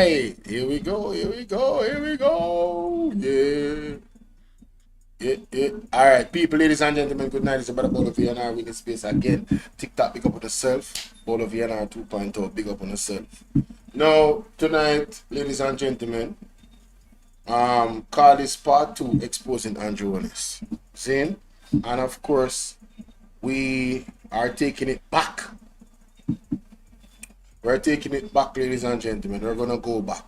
right, here we go, here we go, here we go. Yeah. Yeah. All right, people, ladies and gentlemen, good night. It's about Bolo VNR with the space again. TikTok, big up on yourself. Bolo VNR 2.0, big up on yourself. Now, tonight, ladies and gentlemen, call this part 2, exposing Andrew Willis. See? And of course, we are taking it back. We're taking it back, ladies and gentlemen. We're gonna go back.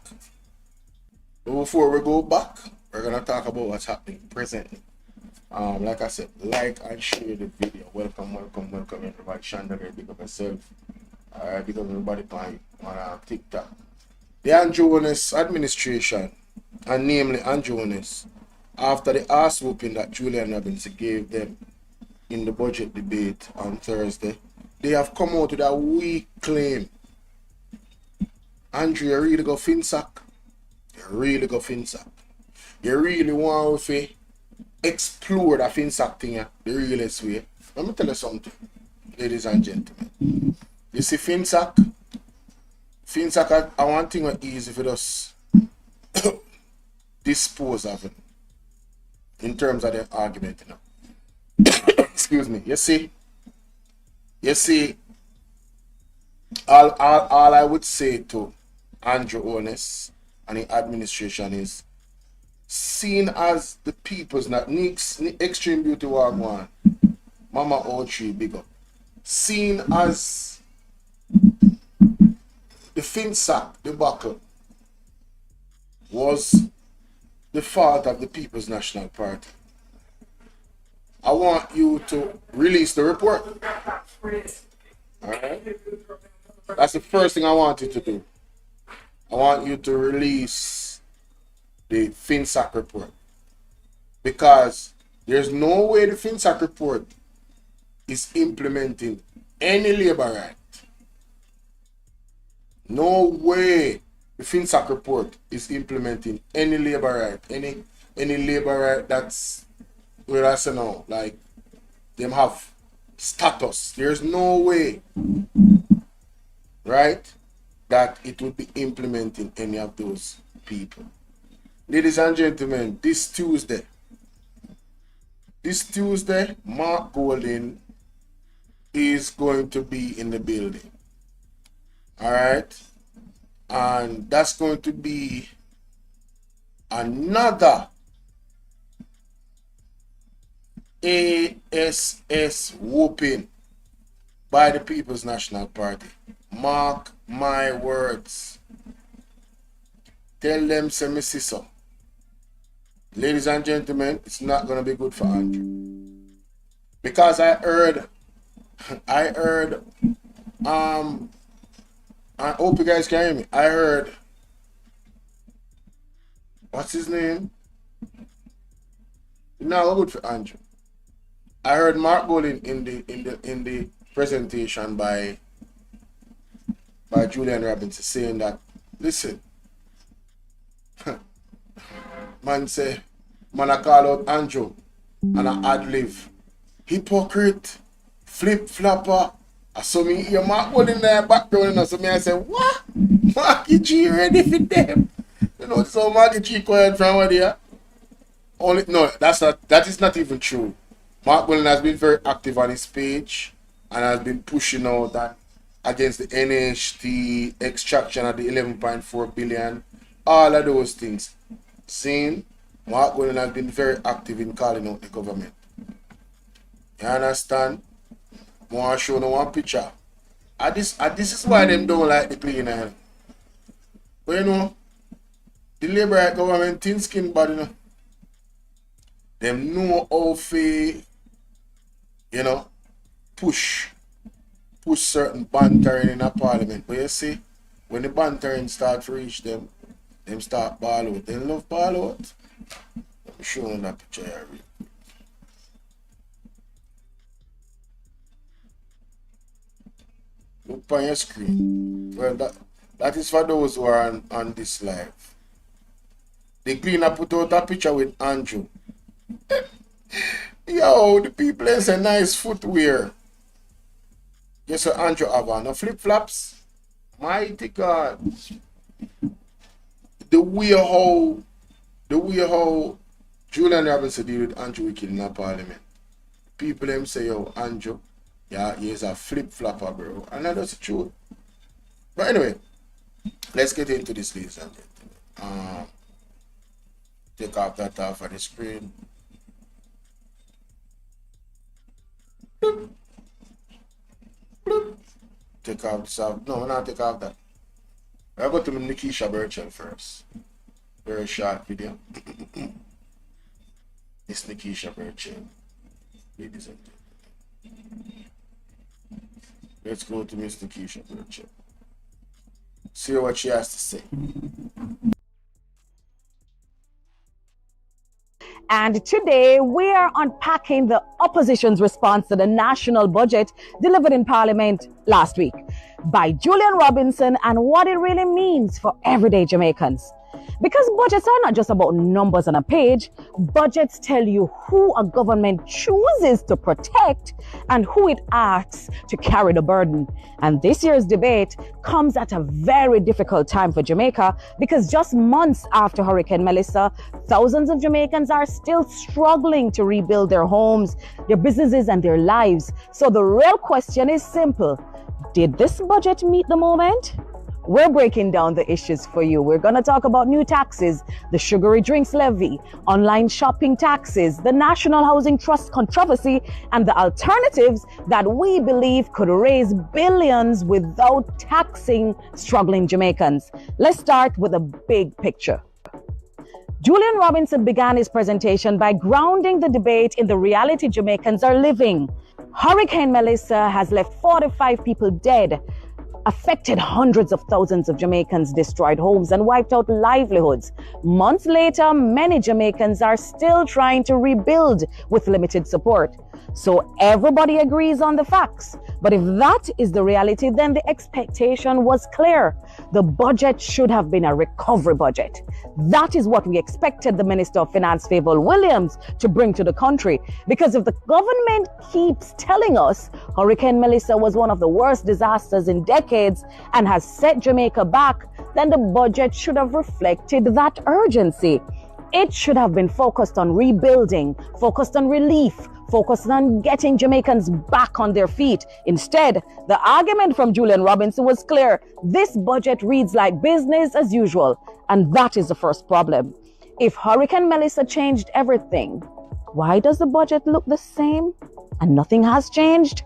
But before we go back, we're gonna talk about what's happening presently. Like I said, like and share the video. Welcome everybody. Chandler, big up yourself. Big up everybody on TikTok. The Andrew Willis administration, and namely Andrew Willis, after the ass whooping that Julian Robinson gave them in the budget debate on Thursday, they have come out with a weak claim. Andrew, you really go Finsac. You really go Finsac. You really want to explore the Finsac thing the realest way. Let me tell you something, ladies and gentlemen. You see Finsac, I want thing easy for us dispose of it in terms of the argument, you know. Excuse me. You see, all I would say to Andrew Willis and the administration is, seen as the people's not extreme beauty wagwan, Mama O3 big up. Seen as the Finsac debacle was the fault of the People's National Party. I want you to release the report. Alright? That's the first thing I want you to do. I want you to release the Finsac report. Because there's no way the Finsac report is implementing any labor right. No way the Finsac report is implementing any labor right. Any labor right that's where I say now, like them have status. There's no way, right, that it would be implementing any of those people. Ladies and gentlemen, this Tuesday, Mark Golden is going to be in the building. Alright? And that's going to be another ASS whooping by the People's National Party. Mark my words. Tell them, say me see so. Ladies and gentlemen, it's not going to be good for Andrew. Because I heard, I hope you guys can hear me. I heard, what's his name? Not good for Andrew. I heard Mark Golden in the presentation by Julian Robinson saying that, listen, man I call out Andrew and I ad-lib. Hypocrite, flip-flopper. I saw me hear Mark Golden in the background and so me I said, what? Marky G ready for them. You know, so Marky G quiet from what there. Only no, that is not even true. Mark Golden has been very active on his page and has been pushing out that against the NHT extraction of the 11.4 billion, all of those things. Seen, Mark Golden has been very active in calling out the government. You understand? I want to show no one picture. And this is why them don't like the cleaner. But you know, the Labour government thin skin body, you know. Them know how to, you know, push certain bantering in a parliament. But you see, when the bantering start to reach them start ball out. They love ball out. Let me show you that picture here. Look on your screen. Well, that is for those who are on this live. The cleaner put out a picture with Andrew. Yo, the people is a nice footwear. Yes, sir, Andrew have on. No flip-flops. Mighty God. way how Julian Robinson deal with Andrew Wicked in the parliament. People them say, yo, Andrew, yeah, he's a flip-flopper, bro. And that's the truth. But anyway, let's get into this, ladies and gentlemen. Take off that off of the screen. Bloop. Bloop. Take off this off. No, we're not take off that. I'll go to Nickeisha Burchell first. Very short video. It's Nickeisha Burchell. Ladies and gentlemen. Let's go to Miss Nickeisha Burchell. See what she has to say. And today we are unpacking the opposition's response to the national budget delivered in Parliament last week by Julian Robinson and what it really means for everyday Jamaicans. Because budgets are not just about numbers on a page. Budgets tell you who a government chooses to protect and who it asks to carry the burden. And this year's debate comes at a very difficult time for Jamaica because just months after Hurricane Melissa, thousands of Jamaicans are still struggling to rebuild their homes, their businesses, and their lives. So the real question is simple. Did this budget meet the moment? We're breaking down the issues for you. We're going to talk about new taxes, the sugary drinks levy, online shopping taxes, the National Housing Trust controversy, and the alternatives that we believe could raise billions without taxing struggling Jamaicans. Let's start with a big picture. Julian Robinson began his presentation by grounding the debate in the reality Jamaicans are living. Hurricane Melissa has left 45 people dead, affected hundreds of thousands of Jamaicans, destroyed homes, and wiped out livelihoods. Months later, many Jamaicans are still trying to rebuild with limited support. So everybody agrees on the facts. But if that is the reality, then the expectation was clear. The budget should have been a recovery budget. That is what we expected the Minister of Finance, Favour Williams, to bring to the country. Because if the government keeps telling us Hurricane Melissa was one of the worst disasters in decades and has set Jamaica back, then the budget should have reflected that urgency. It should have been focused on rebuilding, focused on relief, focused on getting Jamaicans back on their feet. Instead, the argument from Julian Robinson was clear. This budget reads like business as usual, and that is the first problem. If Hurricane Melissa changed everything, why does the budget look the same and nothing has changed?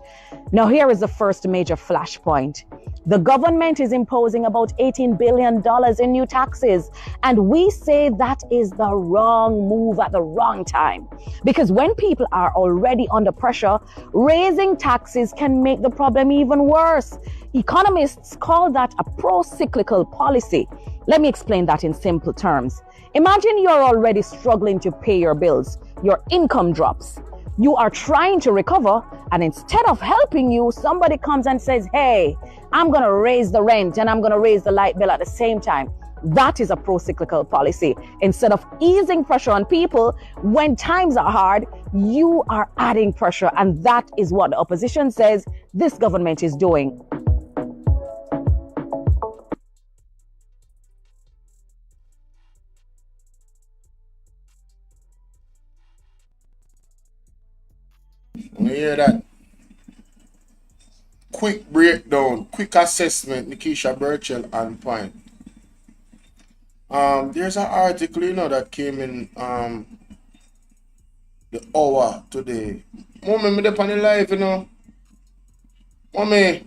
Now here is the first major flashpoint. The government is imposing about $18 billion in new taxes, and we say that is the wrong move at the wrong time. Because when people are already under pressure, raising taxes can make the problem even worse. Economists call that a pro-cyclical policy. Let me explain that in simple terms. Imagine you're already struggling to pay your bills. Your income drops. You are trying to recover, and instead of helping you, somebody comes and says, hey, I'm going to raise the rent and I'm going to raise the light bill at the same time. That is a pro-cyclical policy. Instead of easing pressure on people when times are hard, you are adding pressure. And that is what the opposition says this government is doing. You hear that? Quick breakdown, quick assessment, Nickeisha Burchell on point. There's an article, that came in the hour today. Mommy, me up on the live, Mommy,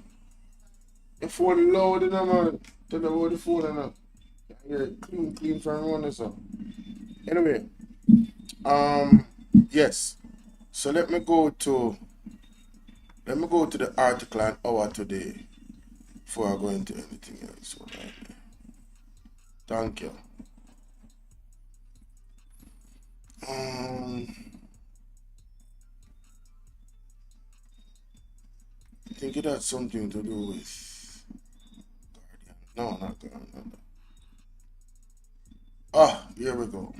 the phone loud, man. Tell them about the phone, Yeah, clean from around this up. Anyway, yes. So let me go to the article on hour today before I go into anything else. Thank you. I think it had something to do with Guardian. No, not Guardian. Here we go.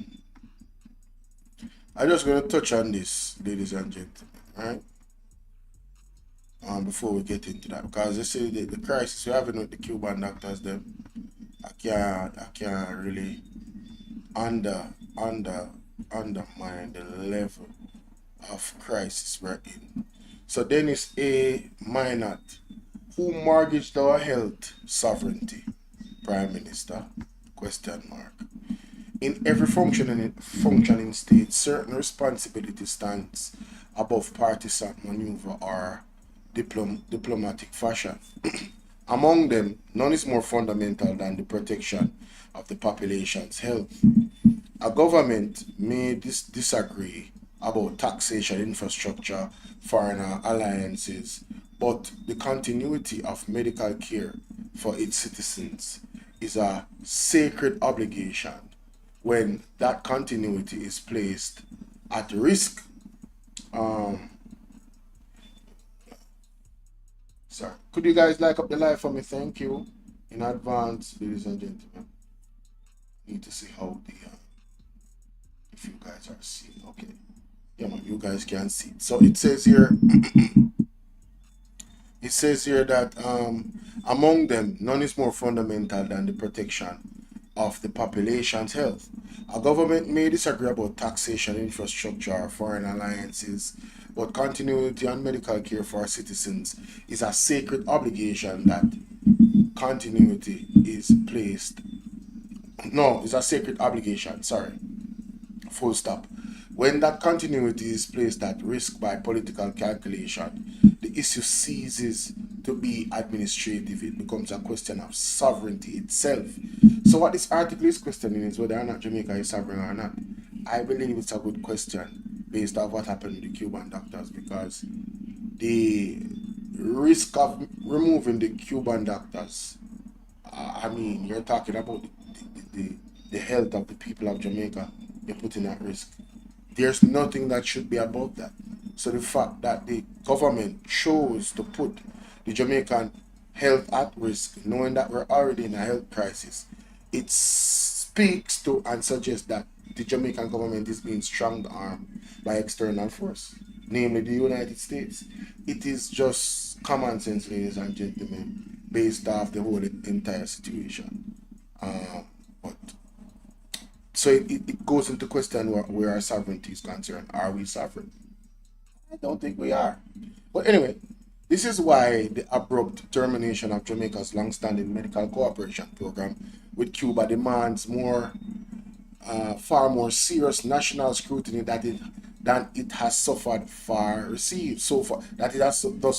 I'm just going to touch on this, ladies and gentlemen, right? Before we get into that, because they say the crisis we're having with the Cuban doctors, them, I can't really under under undermine the level of crisis we're in. So Dennis A. Minot, who mortgaged our health sovereignty? Prime Minister? Question mark. In every functioning state, certain responsibility stands above partisan maneuver or diplomatic fashion. Among them, none is more fundamental than the protection of the population's health. A government may disagree about taxation, infrastructure, foreign alliances, but the continuity of medical care for its citizens is a sacred obligation. When that continuity is placed at risk, um, sorry, could you guys like up the live for me? Thank you in advance, ladies and gentlemen. Need to see how the if you guys are seeing. Okay, yeah, man, you guys can see it. So it says here. It says here that among them, none is more fundamental than the protection of the population's health. A government may disagree about taxation, infrastructure, or foreign alliances, but continuity and medical care for citizens is a sacred obligation that continuity is placed. No, it's a sacred obligation, sorry. Full stop. When that continuity is placed at risk by political calculation, the issue ceases to be administrative. It becomes a question of sovereignty itself. So what this article is questioning is whether or not Jamaica is sovereign or not. I believe it's a good question based on what happened with the Cuban doctors, because the risk of removing the Cuban doctors, I mean, you're talking about the health of the people of Jamaica. You're putting at risk. There's nothing that should be about that. So the fact that the government chose to put the Jamaican health at risk, knowing that we're already in a health crisis, it speaks to and suggests that the Jamaican government is being strong-armed by external force, namely the United States. It is just common sense, ladies and gentlemen, based off the whole entire situation. But so it goes into question where our sovereignty is concerned. Are we sovereign? I don't think we are. But anyway, this is why the abrupt termination of Jamaica's long-standing medical cooperation program with Cuba demands far more serious national scrutiny than it has thus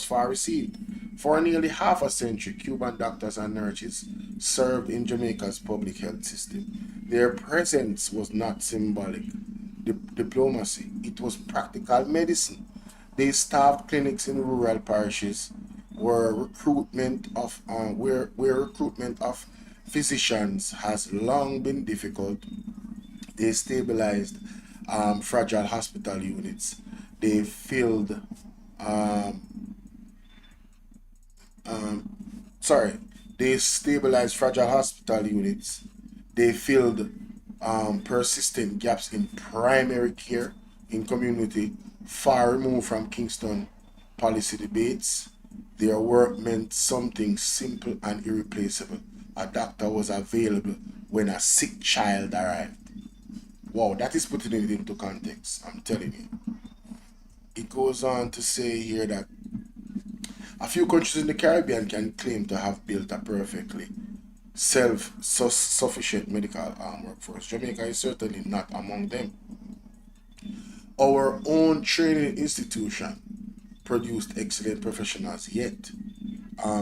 far received. For nearly half a century, Cuban doctors and nurses served in Jamaica's public health system. Their presence was not symbolic diplomacy, it was practical medicine. They staffed clinics in rural parishes where recruitment of physicians has long been difficult. They stabilized fragile hospital units. They filled they stabilized fragile hospital units. They filled persistent gaps in primary care in community far removed from Kingston policy debates. Their work meant something simple and irreplaceable. A doctor was available when a sick child arrived. Wow, that is putting it into context, I'm telling you. It goes on to say here that a few countries in the Caribbean can claim to have built a perfectly self-sufficient medical workforce. Jamaica is certainly not among them. Our own training institution produced excellent professionals, yet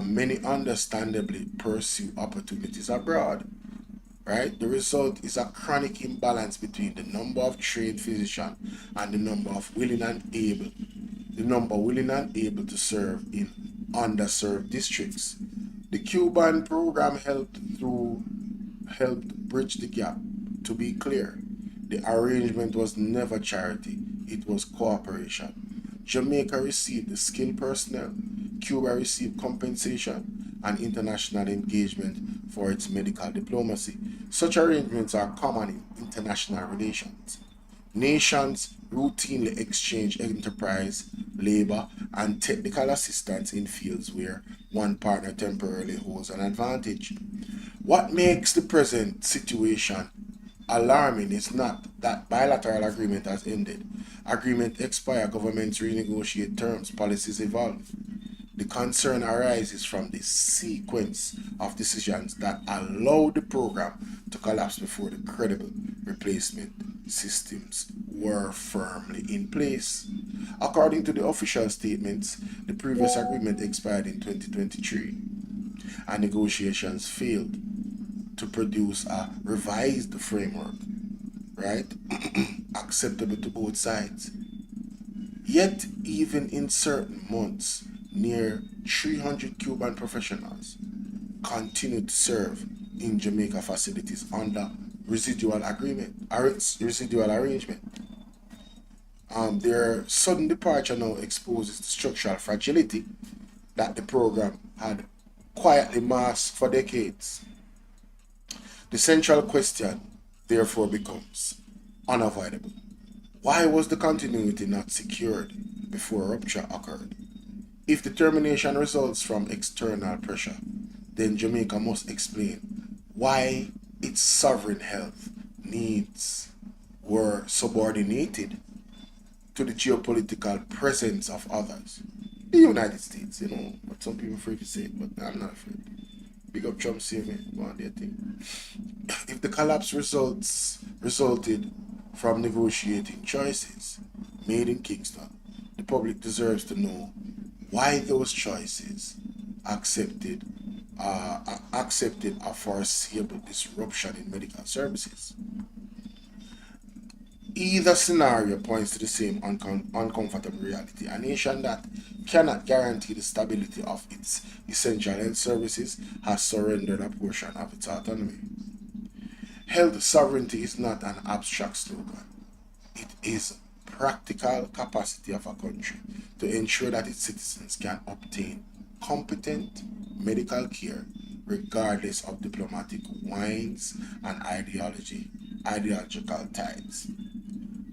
many understandably pursue opportunities abroad. Right? The result is a chronic imbalance between the number of trained physicians and the number willing and able to serve in underserved districts. The Cuban program helped bridge the gap. To be clear, the arrangement was never charity, it was cooperation. Jamaica received the skilled personnel, Cuba received compensation and international engagement for its medical diplomacy. Such arrangements are common in international relations. Nations routinely exchange enterprise, labor, and technical assistance in fields where one partner temporarily holds an advantage. What makes the present situation alarming is not that bilateral agreement has ended. Agreement expire, governments renegotiate terms, policies evolve. The concern arises from the sequence of decisions that allow the program to collapse before the credible replacement systems were firmly in place. According to the official statements, the previous agreement expired in 2023 and negotiations failed to produce a revised framework, right? Acceptable to both sides. Yet, even in certain months, near 300 Cuban professionals continue to serve in Jamaica facilities under residual arrangement. Their sudden departure now exposes the structural fragility that the program had quietly masked for decades. The central question, therefore, becomes unavoidable. Why was the continuity not secured before rupture occurred? If the termination results from external pressure, then Jamaica must explain why its sovereign health needs were subordinated to the geopolitical presence of others. The United States, but some people afraid to say it, but I'm not afraid. Big up Trump, save me, go on their thing. If the collapse resulted from negotiating choices made in Kingston, the public deserves to know why those choices accepted a foreseeable disruption in medical services. Either scenario points to the same uncomfortable reality. A nation that cannot guarantee the stability of its essential health services has surrendered a portion of its autonomy. Health sovereignty is not an abstract slogan. It is practical capacity of a country to ensure that its citizens can obtain competent medical care regardless of diplomatic whines and ideological ties.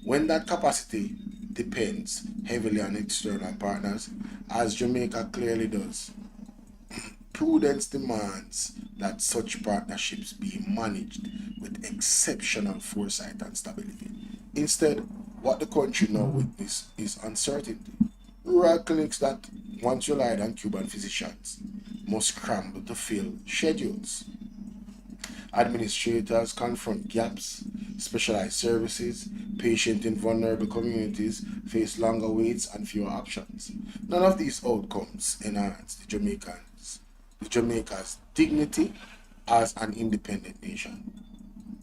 When that capacity depends heavily on external partners, as Jamaica clearly does, prudence demands that such partnerships be managed with exceptional foresight and stability. Instead, what the country now witnesses is uncertainty. Rural clinics that once relied on Cuban physicians must scramble to fill schedules. Administrators confront gaps, specialized services, patients in vulnerable communities face longer waits and fewer options. None of these outcomes enhance Jamaica's dignity as an independent nation.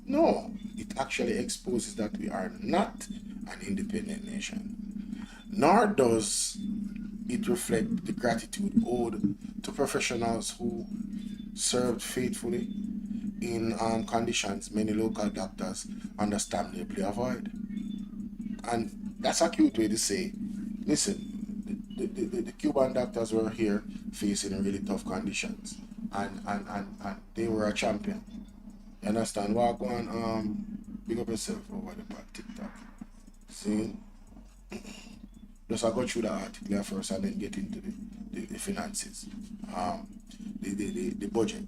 No, it actually exposes that we are not an independent nation. Nor does it reflect the gratitude owed to professionals who served faithfully in conditions many local doctors understandably avoid. And that's a cute way to say, listen, the Cuban doctors were here facing really tough conditions, and they were a champion. You understand? Walk on, big up yourself over the back TikTok. See? Just I go through the article first and then get into the finances, the budget,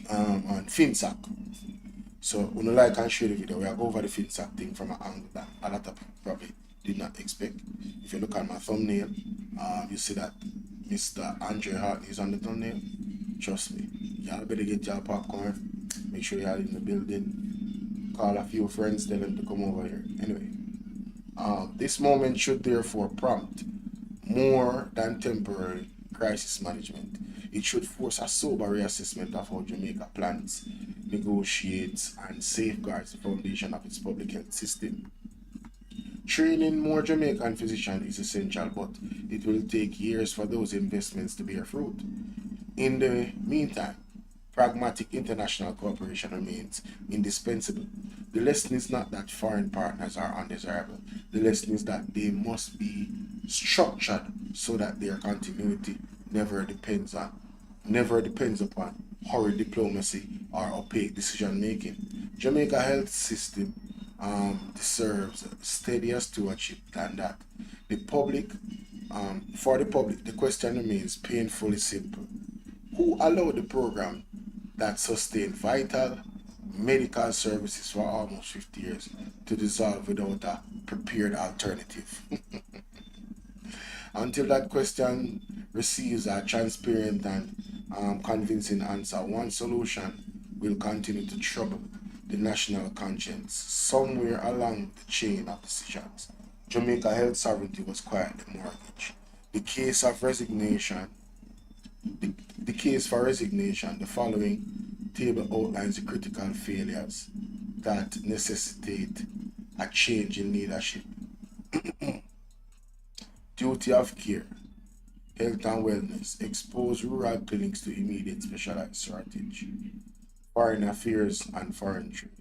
on Finsac. So when you like and share the video, we are go over the Finsac thing from an angle that a lot of people probably did not expect. If you look at my thumbnail, you see that Mr. Haughton is on the thumbnail. Trust me, y'all better get your popcorn. Make sure y'all in the building. Call a few friends, tell them to come over here. Anyway, this moment should therefore prompt more than temporary crisis management. It should force a sober reassessment of how Jamaica plans, negotiates, and safeguards the foundation of its public health system. Training more Jamaican physicians is essential, but it will take years for those investments to bear fruit. In the meantime, pragmatic international cooperation remains indispensable. The lesson is not that foreign partners are undesirable. The lesson is that they must be structured so that their continuity never depends upon hurried diplomacy or opaque decision making. Jamaica health system deserves steadier stewardship than that. For the public, the question remains painfully simple. Who allowed the program that sustained vital medical services for almost 50 years to dissolve without a prepared alternative. Until that question receives a transparent and convincing answer, one solution will continue to trouble the national conscience somewhere along the chain of decisions. Jamaica health sovereignty was quietly mortgaged. The case of resignation, the case for resignation, the following table outlines the critical failures that necessitate a change in leadership. Duty of care, health and wellness, expose rural clinics to immediate specialized shortage, foreign affairs and foreign trade,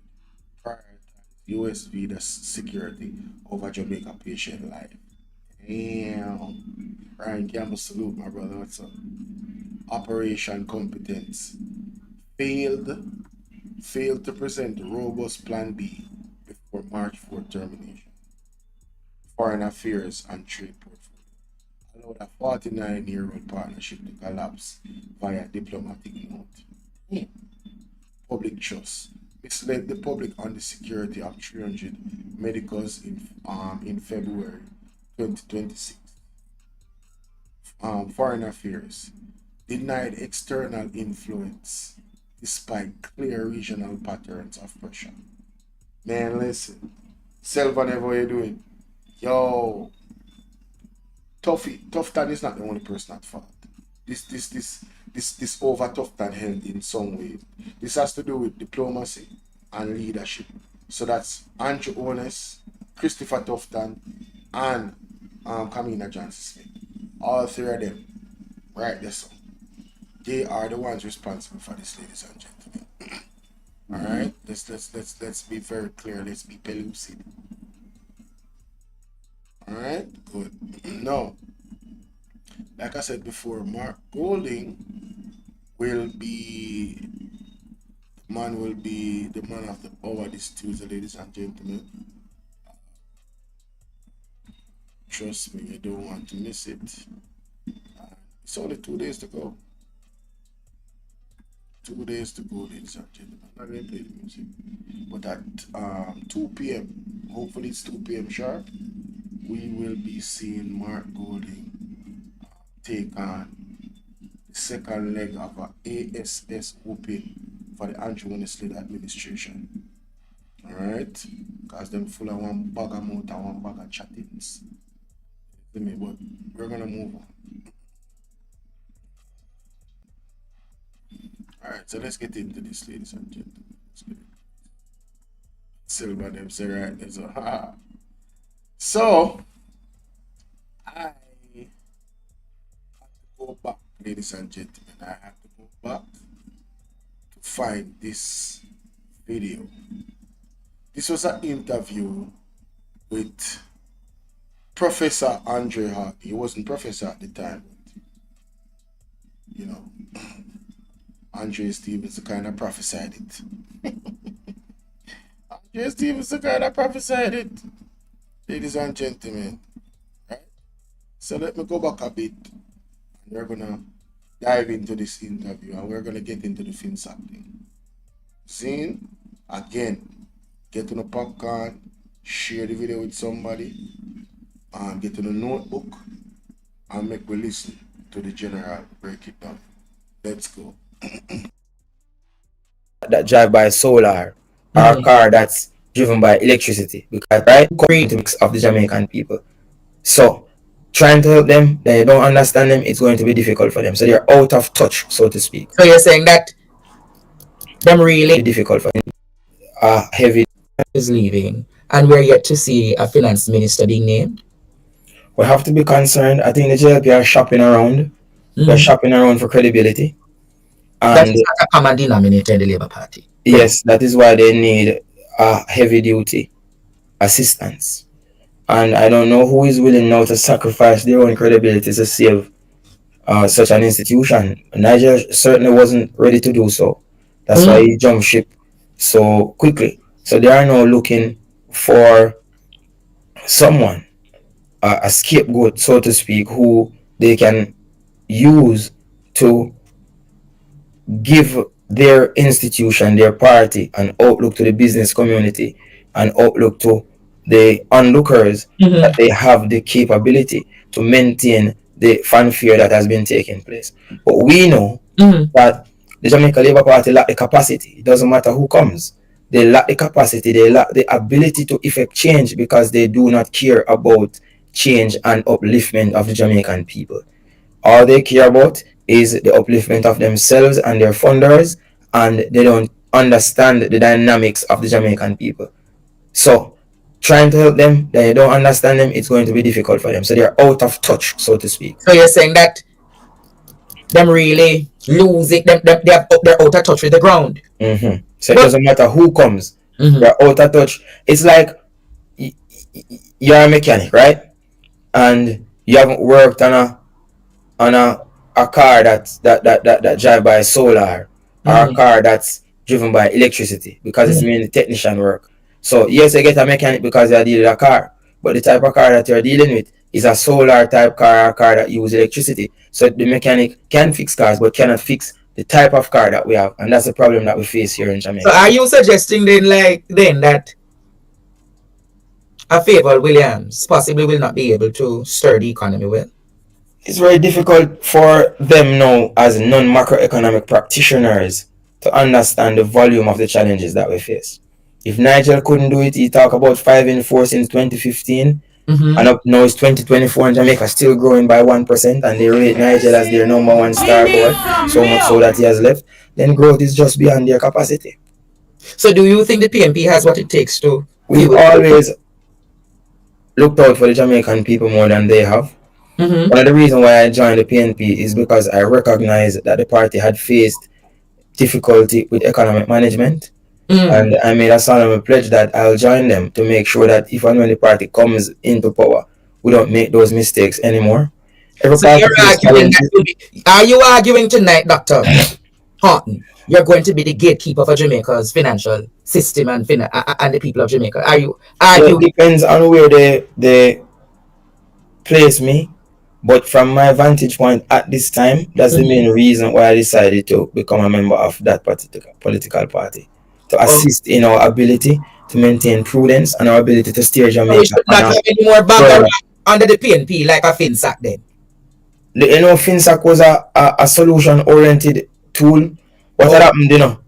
prioritize US visa security over Jamaica patient life. Damn. Ryan Campbell, salute my brother. What's up? Operation competence. Failed to present robust plan B before March 4th termination. Foreign affairs and trade portfolio allowed a 49-year-old partnership to collapse via diplomatic note. Public trust misled the public on the security of 300 medicals in February 2026. Foreign affairs denied external influence despite clear regional patterns of pressure. Man, listen. Selvan, what you doing? Yo, Tufton is not the only person at fault. This over Tufton held in some way. This has to do with diplomacy and leadership. So that's Andrew Ones, Christopher Tufton, and Kamina Johnson Smith. All three of them, right there. So they are the ones responsible for this, ladies and gentlemen. All right, let's be very clear. Let's be pellucid. All right, good. Now, like I said before, Mark Golding will be the man of the hour this Tuesday, ladies and gentlemen. Trust me, you don't want to miss it. It's only 2 days to go. 2 days to go, ladies and gentlemen. I'm not going to play the music. But at 2 p.m., hopefully it's 2 p.m. sharp, we will be seeing Mark Golding take on the second leg of a ASS whooping for the Andrew Winsley administration. Alright? Because them full of one bag of mouth and one bag of chattings. But we're gonna move on. Alright, so let's get into this, ladies and gentlemen. Let's get it. Silver them say right there's a So I have to go back, ladies and gentlemen. I have to go back to find this video. This was an interview with Professor Andre Haughton. He wasn't professor at the time, but you know, Andre Stevens kind of prophesied it. Andre Stevens kind of prophesied it, ladies and gentlemen. Right? So let me go back a bit, and we're gonna dive into this interview, and we're gonna get into the Finsac thing. Scene again. Get on a popcorn, share the video with somebody, and get on a notebook, and make we listen to the general break it down. Let's go. That drive by solar or a car that's driven by electricity, because right mix of the Jamaican people. So trying to help them, they don't understand them, it's going to be difficult for them. So they're out of touch, so to speak. So you're saying that them really Difficult for them. Heavy is leaving, and we're yet to see a finance minister being named. we have to be concerned. I think the JLP are shopping around. They're shopping around for credibility. That And is not a common denominator in the Labour Party. yes, that is why they need a heavy duty assistance. And I don't know who is willing now to sacrifice their own credibility to save such an institution. Niger certainly wasn't ready to do so. That's why he jumped ship so quickly. So they are now looking for someone, a scapegoat, so to speak, who they can use to give their institution, their party, and outlook to the business community and outlook to the onlookers that they have the capability to maintain the fanfare that has been taking place. But we know that the Jamaica Labour Party lack the capacity. It doesn't matter who comes. They lack the capacity, they lack the ability to effect change because they do not care about change and upliftment of the Jamaican people. All they care about is the upliftment of themselves and their funders, and they don't understand the dynamics of the Jamaican people. So, trying to help them, they don't understand them, it's going to be difficult for them. So they're out of touch, so to speak. So you're saying that them really lose it, they're out of touch with the ground. So it doesn't matter who comes, they're out of touch. It's like you're a mechanic, right? And you haven't worked on a car that drive by solar, or a car that's driven by electricity, because it's mainly technician work. So yes, you get a mechanic because you're dealing with a car, but the type of car that you're dealing with is a solar type car, or a car that uses electricity. So the mechanic can fix cars but cannot fix the type of car that we have, and that's the problem that we face here in Jamaica. So are you suggesting then that a Favour Williams possibly will not be able to stir the economy well? It's very difficult for them now as non-macroeconomic practitioners to understand the volume of the challenges that we face. If Nigel couldn't do it, he talked about 5 in 4 since 2015, and up now it's 2024 and Jamaica still growing by 1%, and they rate Nigel as their number one star boy, so much so that he has left. Then growth is just beyond their capacity. So do you think the PNP has what it takes to... We've always looked out for the Jamaican people more than they have. One of the reasons why I joined the PNP is because I recognized that the party had faced difficulty with economic management, and I made a solemn pledge that I'll join them to make sure that if and when the party comes into power, we don't make those mistakes anymore. So are you arguing tonight, Dr. Haughton, you're going to be the gatekeeper for Jamaica's financial system and the people of Jamaica? Are you arguing? It depends on where they place me. But from my vantage point at this time, that's the main reason why I decided to become a member of that particular political party, to assist in our ability to maintain prudence and our ability to steer Jamaica. We should not have any more background under the PNP like a Finsac then. Finsac was a solution-oriented tool. What had happened,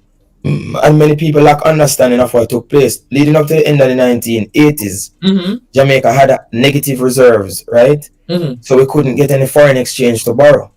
and many people lack understanding of what took place. Leading up to the end of the 1980s, Jamaica had negative reserves, right? So we couldn't get any foreign exchange to borrow,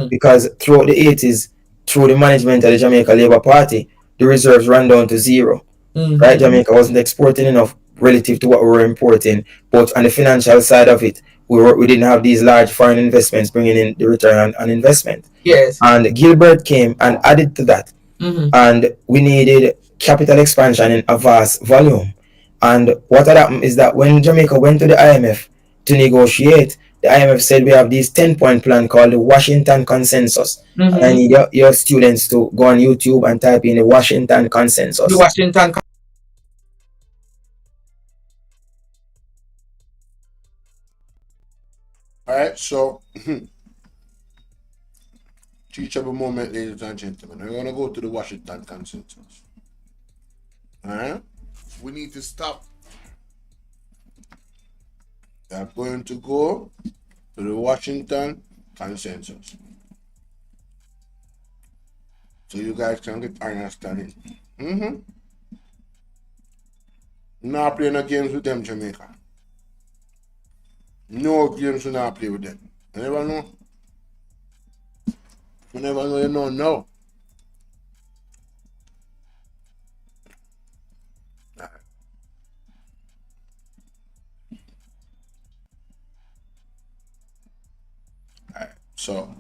because throughout the 80s, through the management of the Jamaica Labour Party, the reserves ran down to zero, right? Jamaica wasn't exporting enough relative to what we were importing, but on the financial side of it, we didn't have these large foreign investments bringing in the return on investment. Yes. And Gilbert came and added to that. And we needed capital expansion in a vast volume. And what had happened is that when Jamaica went to the IMF to negotiate, the IMF said we have this 10-point plan called the Washington Consensus. And I need your students to go on YouTube and type in the Washington Consensus. The Washington. Alright, so teachable moment, ladies and gentlemen. We're gonna go to the Washington Consensus. Alright? We need to stop. We are going to go to the Washington Consensus, so you guys can get understanding. Not playing no games with them, Jamaica. No games we not play with them. You never know. You never know, you don't know. Alright, so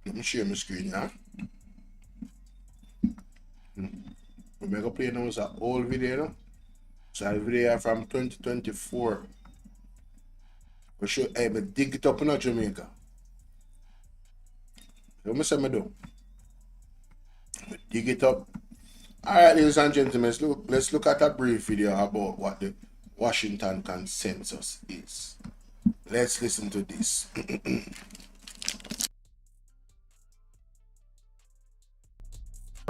let me share my screen now. We're going to play now is an old video now. So a video from 2024. We should dig it up in Jamaica. Let me say me do. Dig it up. Alright, ladies and gentlemen, let's look at a brief video about what the Washington Consensus is. Let's listen to this.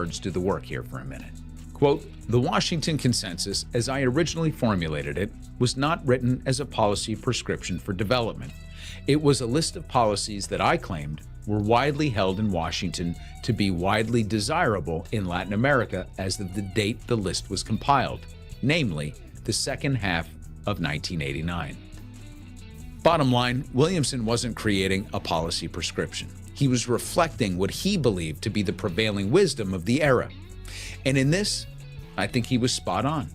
words do the work here for a minute. Quote, the Washington Consensus, as I originally formulated it, was not written as a policy prescription for development. It was a list of policies that I claimed were widely held in Washington to be widely desirable in Latin America as of the date the list was compiled, namely the second half of 1989. Bottom line, Williamson wasn't creating a policy prescription. He was reflecting what he believed to be the prevailing wisdom of the era. And in this, I think he was spot on.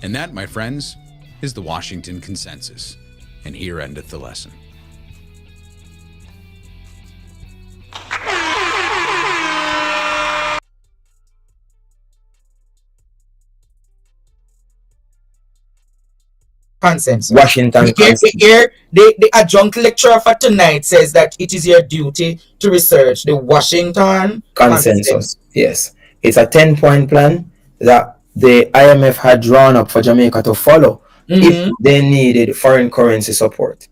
And that, my friends, is the Washington Consensus. And here endeth the lesson. Consensus. Washington Consensus. Here, the adjunct lecturer for tonight says that it is your duty to research the Washington Consensus. Yes. It's a 10-point plan that the IMF had drawn up for Jamaica to follow if they needed foreign currency support.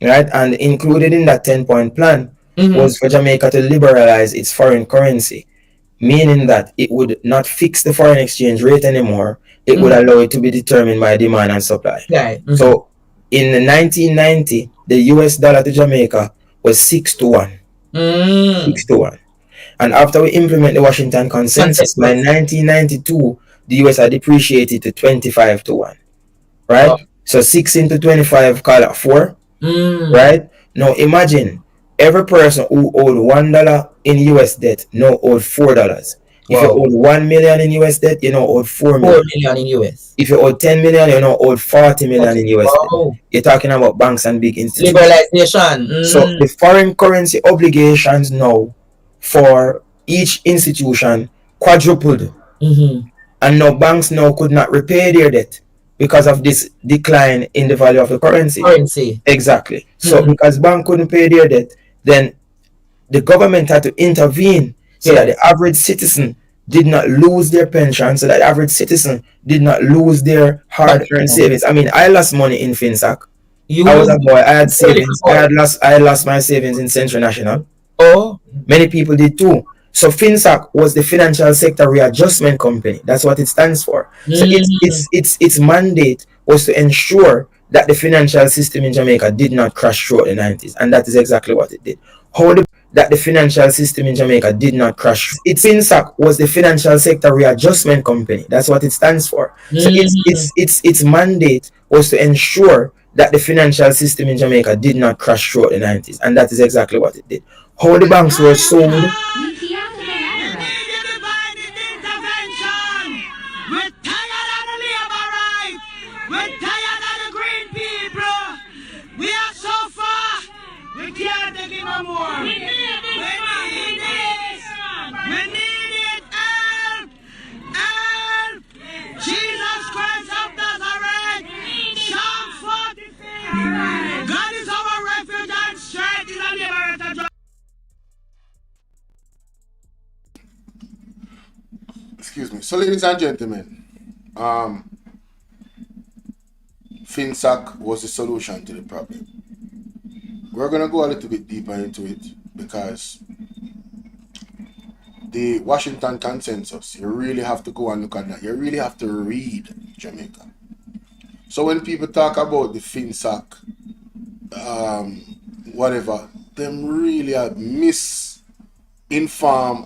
Right? And included in that 10-point plan was for Jamaica to liberalize its foreign currency, meaning that it would not fix the foreign exchange rate anymore. It would allow it to be determined by demand and supply. Yeah. So in 1990, the US dollar to Jamaica was 6-1. 6-1. And after we implement the Washington Consensus, by 1992, the US had depreciated to 25-1. Right? Oh. So 6 into 25, call it 4. Right? Now imagine every person who owed $1 in US debt now owed $4. If you owed 1 million in US debt, you now owed 4 million. 4 million in US. If you owed 10 million, you now owed 40 million in US debt. You're talking about banks and big institutions. Liberalization. So the foreign currency obligations now for each institution quadrupled. And now banks now could not repay their debt because of this decline in the value of the currency. Exactly. So because banks couldn't pay their debt, then the government had to intervene so that the average citizen did not lose their pension, so that the average citizen did not lose their hard-earned savings. I mean, I lost money in Finsac. I was a boy. I had savings. I had lost my savings in Central National. Oh, many people did too. So Finsac was the Financial Sector Readjustment Company. That's what it stands for. So its mandate was to ensure that the financial system in Jamaica did not crash throughout the 90s, and that is exactly what it did. That the financial system in Jamaica did not crash. Finsac was the Financial Sector Readjustment Company. That's what it stands for. So its mandate was to ensure that the financial system in Jamaica did not crash throughout the 90s, and that is exactly what it did. How the banks were sold. Excuse me. So, ladies and gentlemen, Finsac was the solution to the problem. We're going to go a little bit deeper into it because the Washington Consensus, you really have to go and look at that. You really have to read Jamaica. So when people talk about the Finsac, whatever, them really are misinformed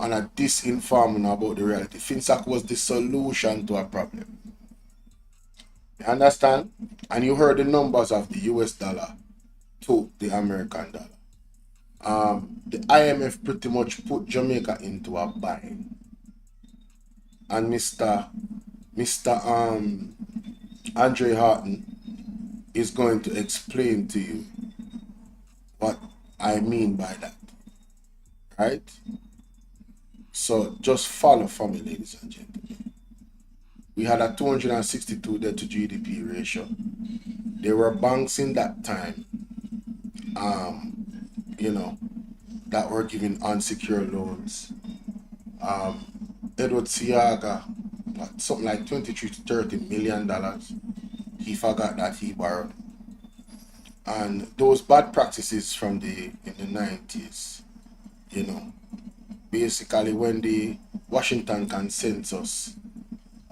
and are disinformed about the reality. Finsac was the solution to a problem. You understand? And you heard the numbers of the US dollar to the American dollar. The IMF pretty much put Jamaica into a bind. And Mr. Andre Haughton is going to explain to you what I mean by that. Right? So just follow for me, ladies and gentlemen. We had a 262 debt to GDP ratio. There were banks in that time, that were giving unsecured loans. Edward Siaga, something like $23 to $30 million. He forgot that he borrowed. And those bad practices in the 90s, basically when the Washington Consensus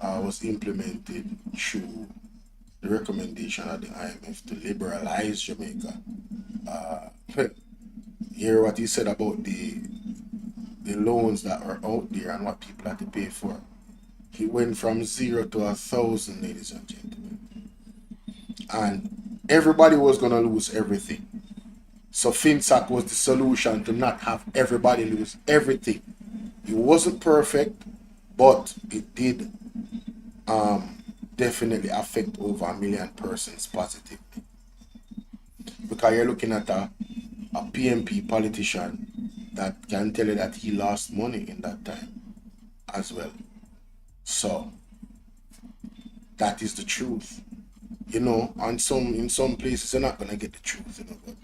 was implemented through the recommendation of the IMF to liberalize Jamaica. Hear what he said about the loans that are out there and what people have to pay for. He went from 0 to 1,000, ladies and gentlemen. And everybody was going to lose everything. So Finsac was the solution to not have everybody lose everything. It wasn't perfect, but it did definitely affect over 1 million persons positively. Because you're looking at a PMP politician that can tell you that he lost money in that time as well. So that is the truth. You know, in some places you're not gonna get the truth, you know, but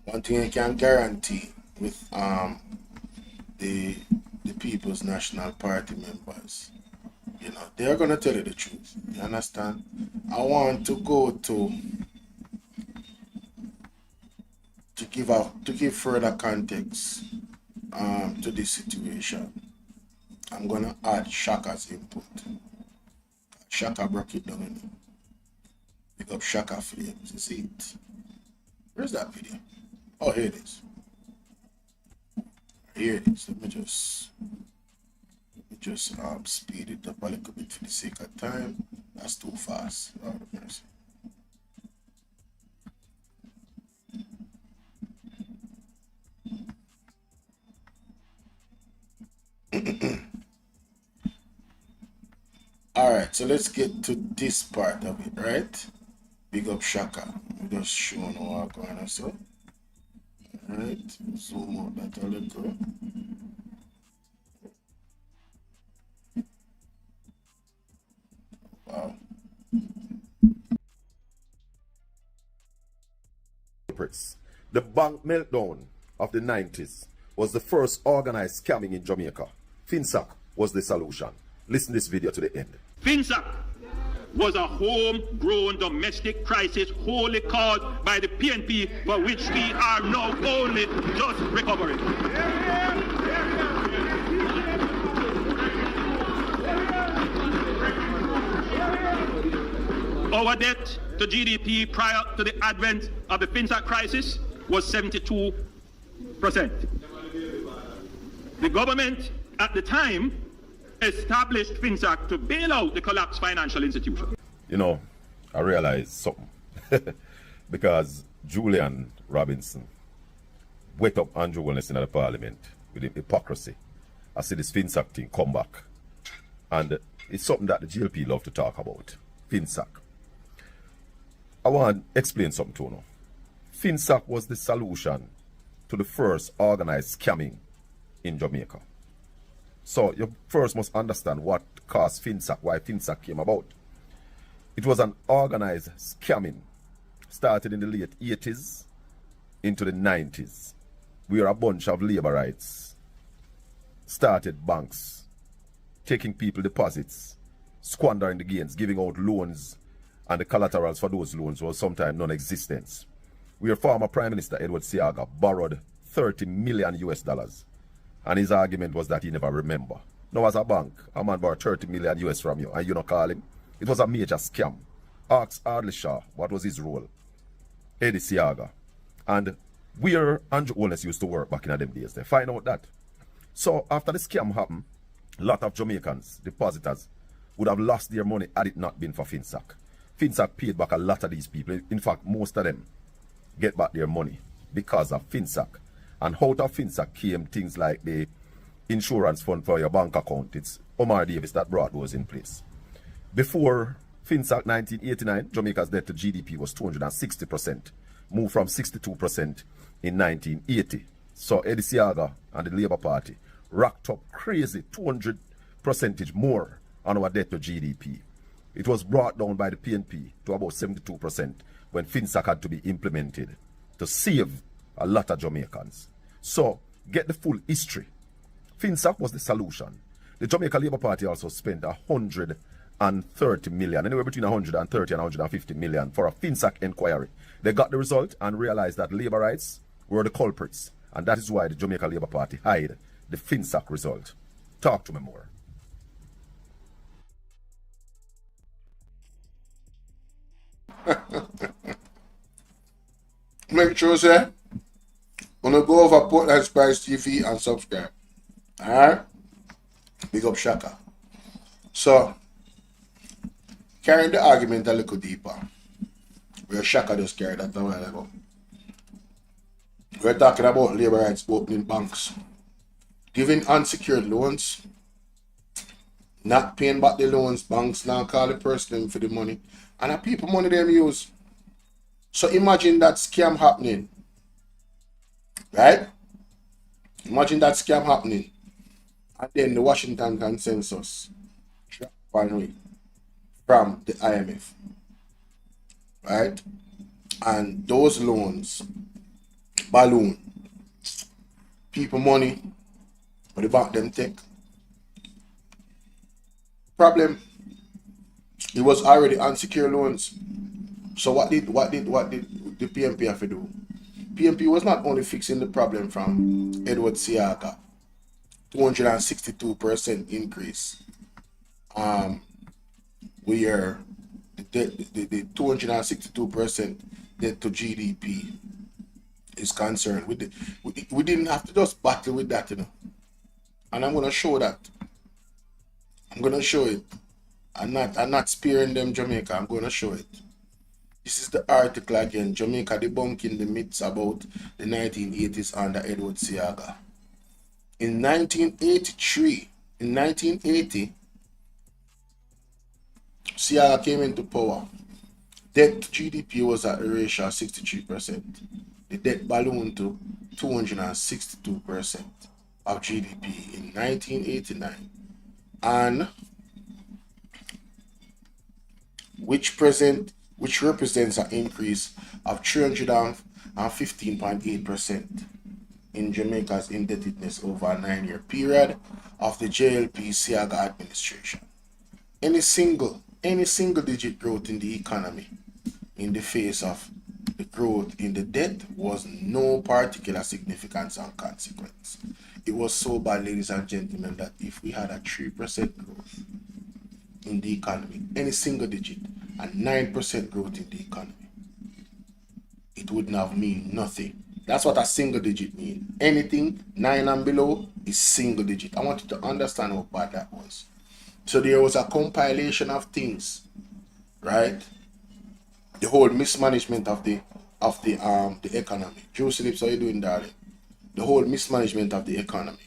one thing I can guarantee with the People's National Party members, you know, they're gonna tell you the truth. You understand? I want to go to give further context to this situation. I'm gonna add Shaka's input. Shaka broke it down, you know. Pick up Shaka Flames, you see it. Where's that video? Oh, here it is. Here it is. Let me just speed it up a little bit for the sake of time. That's too fast. Oh, mercy. Alright, so let's get to this part of it, right? Big up Shaka. I'm just showing what's going on. So, alright, zoom out that a little. Wow. The bank meltdown of the 90s was the first organized scamming in Jamaica. Finsac was the solution. Listen this video to the end. Finsac was a homegrown domestic crisis wholly caused by the PNP, for which we are now only just recovering. Our debt to GDP prior to the advent of the Finsac crisis was 72%. The government at the time established Finsac to bail out the collapsed financial institution. You know, I realized something. Because Julian Robinson wake up Andrew Willis in the parliament with hypocrisy. I see this Finsac thing come back. And it's something that the GLP love to talk about. Finsac. I want to explain something to you. Finsac was the solution to the first organized scamming in Jamaica. So you first must understand what caused Finsac, why Finsac came about. It was an organized scamming, started in the late 80s into the 90s, where a bunch of labor rights started banks, taking people deposits, squandering the gains, giving out loans, and the collaterals for those loans was sometimes non-existent. Where former Prime Minister Edward Seaga borrowed $30 million US, and his argument was that he never remember. Now as a bank, a man borrowed $30 million US from you, and you not call him. It was a major scam. Ask Ardley Shaw what was his role. Eddie Seaga. And where Andrew Holness used to work back in them days, they find out that. So after the scam happened, a lot of Jamaicans, depositors, would have lost their money had it not been for Finsac. Finsac paid back a lot of these people. In fact, most of them get back their money because of Finsac. And out of Finsac came things like the insurance fund for your bank account. It's Omar Davis that brought those in place. Before Finsac 1989, Jamaica's debt to GDP was 260%, moved from 62% in 1980. So Eddie Seaga and the Labour Party racked up crazy 200% more on our debt to GDP. It was brought down by the PNP to about 72% when Finsac had to be implemented to save a lot of Jamaicans. So, get the full history. Finsac was the solution. The Jamaica Labour Party also spent 130 million, anywhere between 130 and 150 million for a Finsac inquiry. They got the result and realized that labor rights were the culprits. And that is why the Jamaica Labour Party hid the Finsac result. Talk to me more. Make sure, say, wanna go over Portland Spice TV and subscribe. Alright? Big up Shaka. So, carrying the argument a little deeper, where Shaka just carried that a while ago. We're talking about labor rights opening banks, giving unsecured loans, not paying back the loans, banks now call the person for the money, and the people money them use. So imagine that scam happening, right? Imagine that scam happening, and then the Washington consensus drop away from the IMF, right? And those loans balloon, people money, but the bank them take. Problem, it was already unsecured loans. So what did the PMP have to do? PMP was not only fixing the problem from Edward Siaga, 262% increase. Where the 262% debt to GDP is concerned. We didn't have to just battle with that, you know. And I'm gonna show that. I'm gonna show it. I'm not sparing them Jamaica. I'm gonna show it. This is the article again. Jamaica debunking the myths about the 1980s under Edward Siaga. In 1980, Siaga came into power. Debt to GDP was at a ratio of 63%. The debt ballooned to 262% of GDP in 1989, and which represents an increase of 315.8% in Jamaica's indebtedness over a 9-year period of the JLP Siaga administration. Any single digit growth in the economy in the face of the growth in the debt was no particular significance and consequence. It was so bad, ladies and gentlemen, that if we had a 3% growth in the economy, any single digit, and 9% growth in the economy, it wouldn't have mean nothing. That's what a single digit means. Anything 9 and below is single digit. I want you to understand how bad that was. So there was a compilation of things, right? The whole mismanagement of the economy. Juicy Lips, how you doing, darling? The whole mismanagement of the economy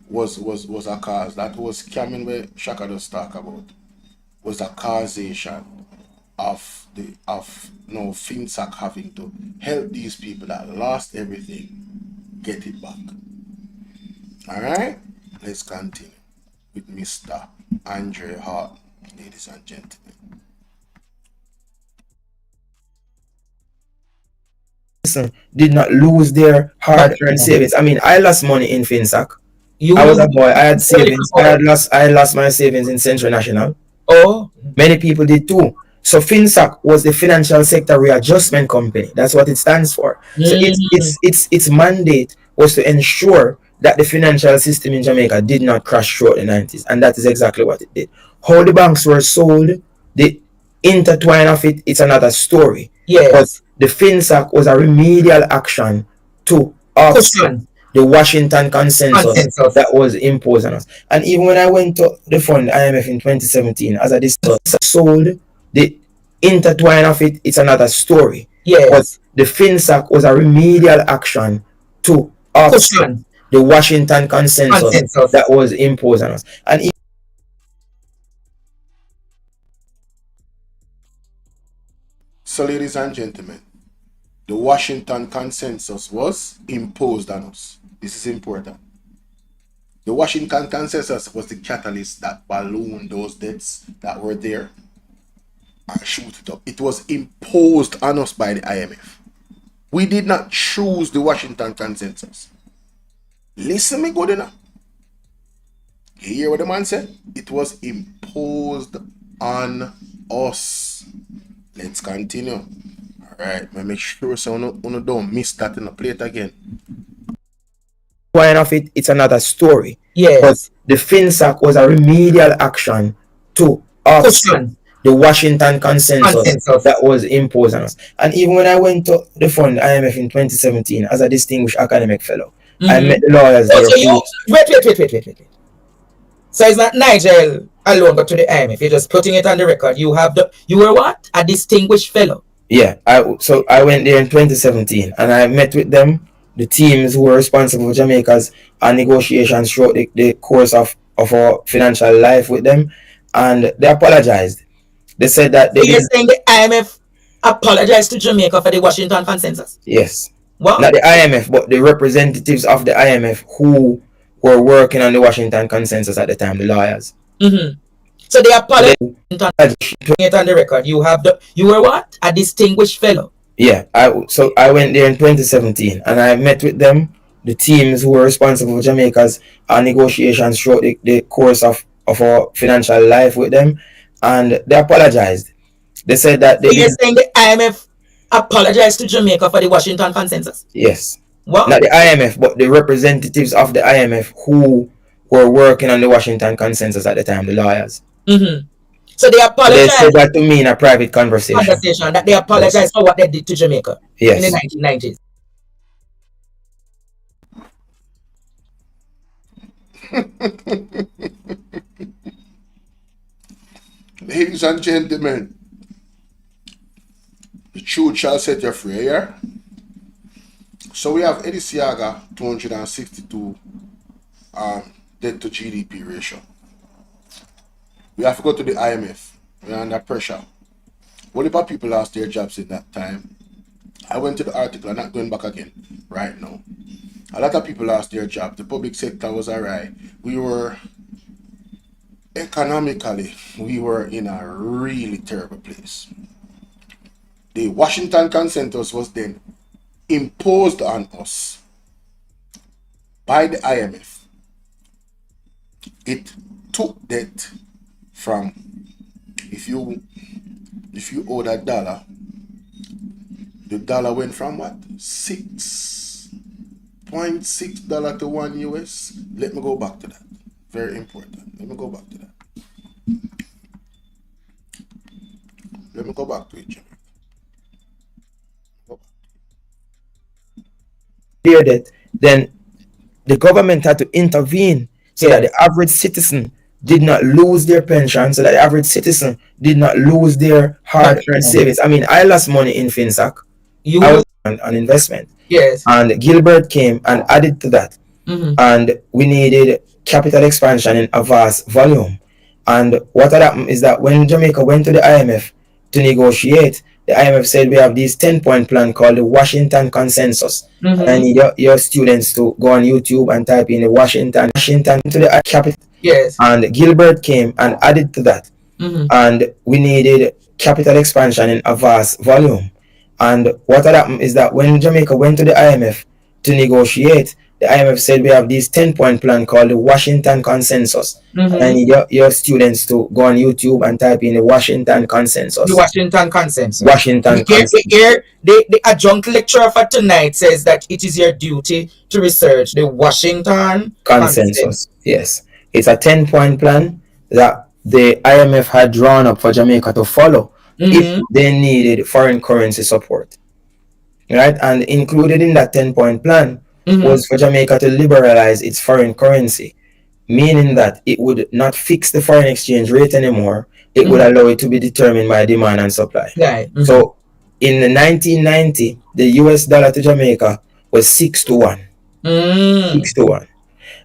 was a cause. That was scamming where Shaka just talk about. Was a causation of Finsac having to help these people that lost everything get it back. Alright? Let's continue with Mr. Andre Haughton, ladies and gentlemen. Did not lose their hard-earned savings. I mean, I lost money in Finsac. I was a boy. I had savings. I lost my savings in Central National. Oh, many people did too. So Finsac was the Financial Sector Readjustment Company. That's what it stands for. So its mandate was to ensure that the financial system in Jamaica did not crash throughout the 90s, and that is exactly what it did. How the banks were sold, the intertwine of it, it's another story. Yes. But the Finsac was a remedial action to offset the Washington consensus that was imposed on us. And even when I went to the fund IMF in 2017, as I discussed, sold, the intertwine of it, it's another story. Yes. But the Finsac was a remedial action to offset the Washington consensus that was imposed on us. And so, ladies and gentlemen, the Washington consensus was imposed on us. This is important. The Washington consensus was the catalyst that ballooned those debts that were there and shoot it up. It was imposed on us by the IMF. We did not choose the Washington consensus. Listen me good enough. You hear what the man said? It was imposed on us. Let's continue. Alright, make sure so you don't miss that in the plate again. point of it, it's another story. Yes. But the Finsac was a remedial action to offset the Washington consensus that was imposed on us. And even when I went to the fund IMF in 2017 as a distinguished academic fellow, I met the lawyers there. Wait. So it's not Nigel alone, but to the IMF. You're just putting it on the record. You were what? A distinguished fellow. Yeah. So I went there in 2017 and I met with them, the teams who were responsible for Jamaica's negotiations throughout the course of our financial life with them, and they apologized. They said that you're saying the IMF apologized to Jamaica for the Washington consensus? Yes. What? Not the IMF, but the representatives of the IMF who were working on the Washington consensus at the time, the lawyers. So they apologized. Putting it on the record. You were what? A distinguished fellow. Yeah. So I went there in 2017 and I met with them, the teams who were responsible for Jamaica's negotiations throughout the course of our financial life with them, and they apologized. They said that you're saying the IMF apologized to Jamaica for the Washington consensus? Yes. What? Not the IMF, but the representatives of the IMF who were working on the Washington consensus at the time, the lawyers. So they apologized. They said that to me in a private conversation. That they apologized for what they did to Jamaica in the 1990s. Ladies and gentlemen, the truth shall set you free here. So we have Eddie Siaga 262 debt to GDP ratio. We have to go to the IMF. We're under pressure. What about people lost their jobs in that time? I went to the article, I'm not going back again right now. A lot of people lost their job. The public sector was alright. We were economically, we were in a really terrible place. The Washington consensus was then imposed on us by the IMF. It took debt from, if you owed $1, the dollar went from what? $6.6 to $1 US. Let me go back to that. Very important. Let me go back to that. Let me go back to it, Jimmy. That then the government had to intervene so that the average citizen did not lose their pension, so that the average citizen did not lose their hard-earned savings. I mean, I lost money in Finsac. I was on investment. Yes. And Gilbert came and added to that. And we needed capital expansion in a vast volume. And what had happened is that when Jamaica went to the IMF to negotiate, the IMF said we have this 10-point plan called the Washington Consensus. And I need your students to go on YouTube and type in the Washington to the capital. Yes. And Gilbert came and added to that. And we needed capital expansion in a vast volume. And what had happened is that when Jamaica went to the IMF to negotiate, the IMF said we have this 10-point plan called the Washington Consensus. And I need your students to go on YouTube and type in the Washington Consensus. The Washington Consensus. Washington Consensus. The adjunct lecturer for tonight says that it is your duty to research the Washington Consensus. Yes. It's a 10-point plan that the IMF had drawn up for Jamaica to follow if they needed foreign currency support. Right? And included in that 10-point plan was for Jamaica to liberalize its foreign currency, meaning that it would not fix the foreign exchange rate anymore. It would allow it to be determined by demand and supply. Right. So in the 1990, the US dollar to Jamaica was 6-1. 6-1.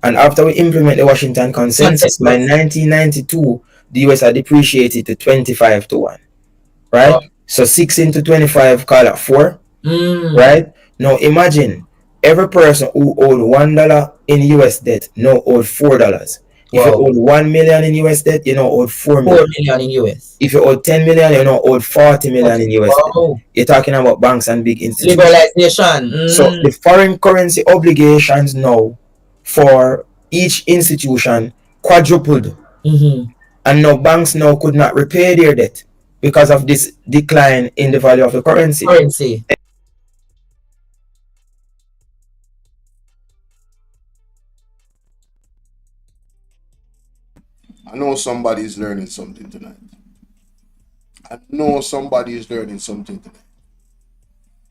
And after we implement the Washington Consensus, by 1992, the US had depreciated to 25-1. Right? So 6 into 25, call it 4. Right? Now imagine, every person who owed $1 in US debt now owed $4. If you owed $1 million in US debt, you now owed $4 million. $4 million in US. If you owed $10 million, you now owed $40 million in US debt. You're talking about banks and big institutions. Liberalization. So the foreign currency obligations now for each institution quadrupled. And now banks now could not repay their debt because of this decline in the value of the currency. I know somebody is learning something tonight. I know somebody is learning something tonight.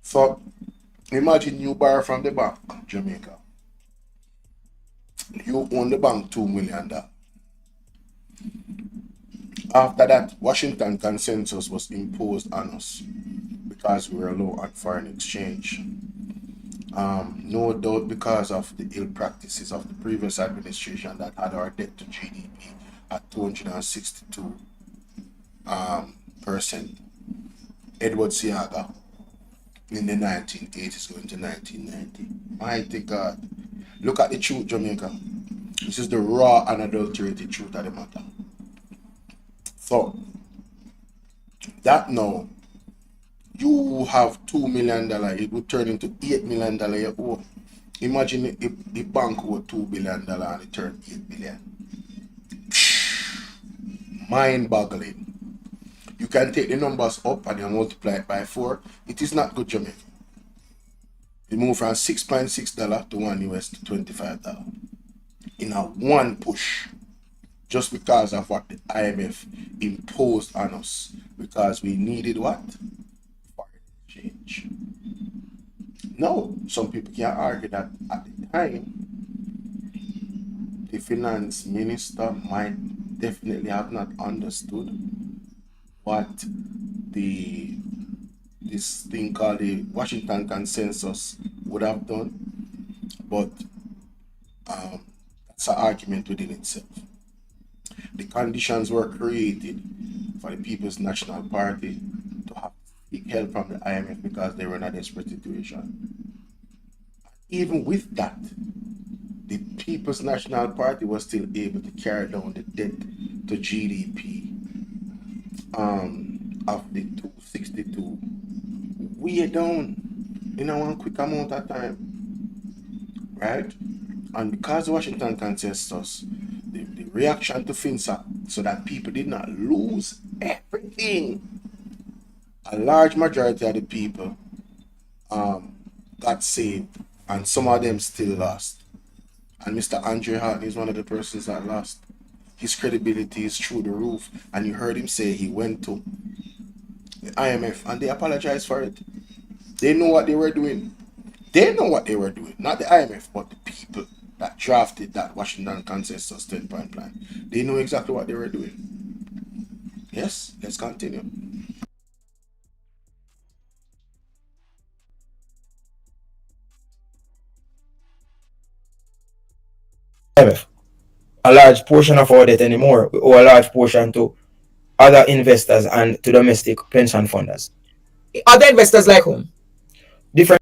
So, imagine you borrow from the bank, Jamaica. You own the bank $2 million. After that, Washington consensus was imposed on us because we were low on foreign exchange. No doubt because of the ill practices of the previous administration that had our debt to GDP at 262%. Edward Siaga in the 1980s going to 1990. Mighty God. Look at the truth, Jamaica. This is the raw and adulterated truth of the matter. So, that now, you have $2 million, it would turn into $8 million you owe. Imagine if the bank owed $2 billion and it turned $8 billion. Mind-boggling. You can take the numbers up and you multiply it by 4. It is not good, Jamaica. It moved from $6.6 to $1 to $25 in a one push, just because of what the IMF imposed on us, because we needed what? Foreign exchange. No, some people can argue that at the time, the finance minister might definitely have not understood what this thing called the Washington Consensus would have done, but that's an argument within itself. The conditions were created for the People's National Party to have to seek help from the IMF because they were in a desperate situation. Even with that, the People's National Party was still able to carry down the debt to GDP of the 262 way down in a one quick amount of time, right? And because the Washington Consensus, the reaction to Finsac, so that people did not lose everything, a large majority of the people got saved, and some of them still lost. And Mr. Andre Haughton is one of the persons that lost. His credibility is through the roof, and you heard him say he went to the IMF and they apologized for it. They know what they were doing. They know what they were doing. Not the IMF, but the people that drafted that Washington Consensus 10-point plan. They know exactly what they were doing. Yes, let's continue. IMF. A large portion of our debt anymore, we owe a large portion to other investors and to domestic pension funders. Other investors like whom? Different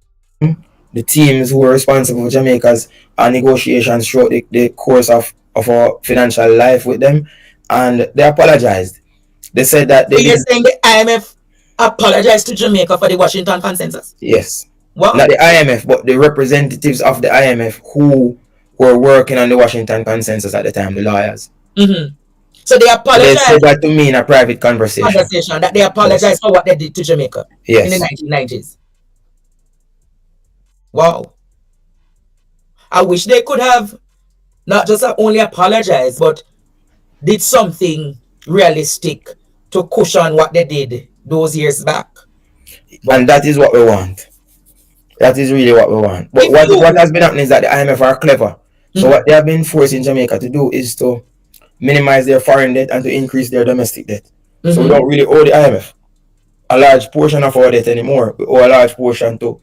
the teams who were responsible for Jamaica's negotiations throughout the course of our financial life with them, and they apologized. They said that they. So you're saying the IMF apologized to Jamaica for the Washington Consensus? Yes. What? Not the IMF, but the representatives of the IMF who were working on the Washington Consensus at the time, the lawyers. Mm-hmm. So they apologized. They said that to me in a private conversation. That they apologized for what they did to Jamaica Yes. in the 1990s. Wow. I wish they could have not just only apologized, but did something realistic to cushion what they did those years back. And that is what we want. That is really what we want. But what has been happening is that the IMF are clever. So what they have been forcing Jamaica to do is to minimize their foreign debt and to increase their domestic debt. So we don't really owe the IMF a large portion of our debt anymore. We owe a large portion to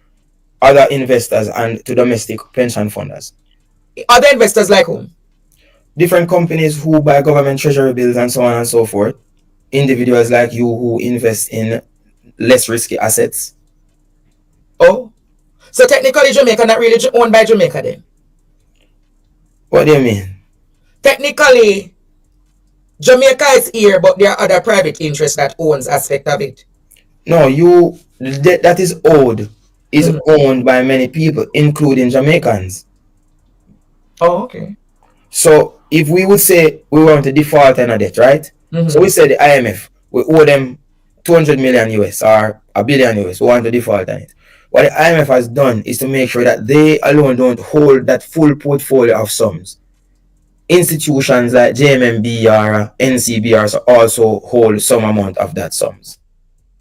other investors and to domestic pension funders. Other investors like whom? Different companies who buy government treasury bills and so on and so forth. Individuals like you who invest in less risky assets. Oh, so technically Jamaica not really owned by Jamaica then? What do you mean? Technically, Jamaica is here, but there are other private interests that owns aspect of it. No, the debt that is owed is owned by many people, including Jamaicans. Oh, okay. So if we would say we want to default on a debt, right? So we say the IMF, we owe them 200 million US or $1 billion US, we want to default on it. What the IMF has done is to make sure that they alone don't hold that full portfolio of sums. institutions like JMMB or NCBR also hold some amount of that sums.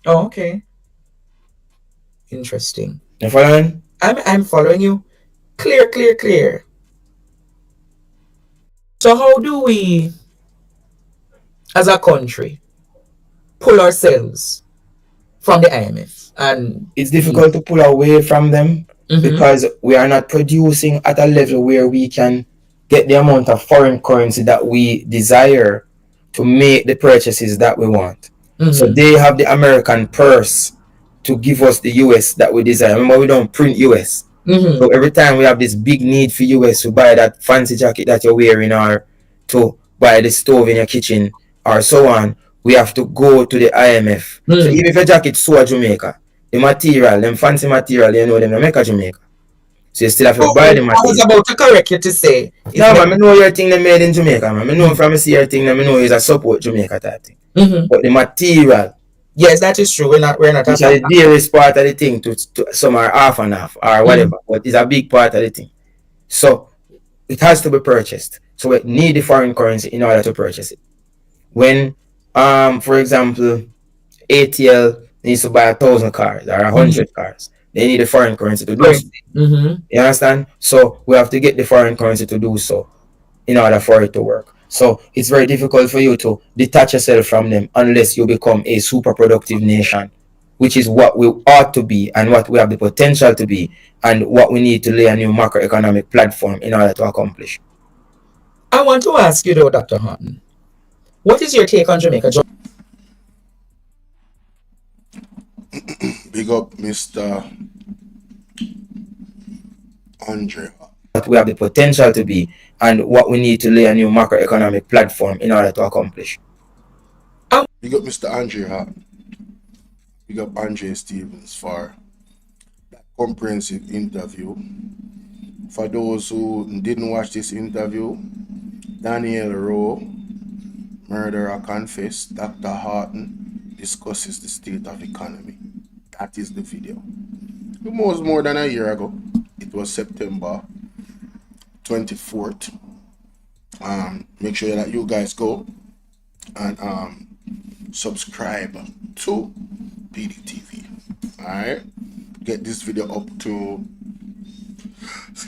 Oh, okay. Interesting. You following? I'm following you. Clear. So how do we, as a country, pull ourselves from the IMF? And It's difficult to pull away from them because we are not producing at a level where we can get the amount of foreign currency that we desire to make the purchases that we want. So they have the American purse to give us the US that we desire. Remember, we don't print US. So every time we have this big need for US to buy that fancy jacket that you're wearing or to buy the stove in your kitchen or so on, we have to go to the IMF. So even if your jacket so Jamaica, the material, them fancy material, you know, them make a Jamaica. So you still have to buy the material. I was about to correct you to say. No, man, I know your thing they made in Jamaica, man. I know from see your thing, I know it's a support Jamaica type thing. But the material, yes, that is true. We're not which are the dearest part of the thing to some are half and half or whatever, but it's a big part of the thing. So it has to be purchased. So we need the foreign currency in order to purchase it. When, for example, ATL needs to buy 1,000 cars or 100 cars, they need the foreign currency to do so. You understand? So we have to get the foreign currency to do so in order for it to work. So it's very difficult for you to detach yourself from them unless you become a super productive nation, which is what we ought to be and what we have the potential to be and what we need to lay a new macroeconomic platform in order to accomplish. I want to ask you though, Dr. Haughton, what is your take on Jamaica? Big up, Mr. Andre. What we have the potential to be and what we need to lay a new macroeconomic platform in order to accomplish. Big up Mr. Andre Haughton. Big up Andre Stevens for that comprehensive interview. For those who didn't watch this interview, Daniel Rowe, Murderer Confessed, Dr. Haughton discusses the state of economy. That is the video. It was more than a year ago. It was September 24th. Make sure that you guys go and subscribe to PDTV. Alright, get this video up to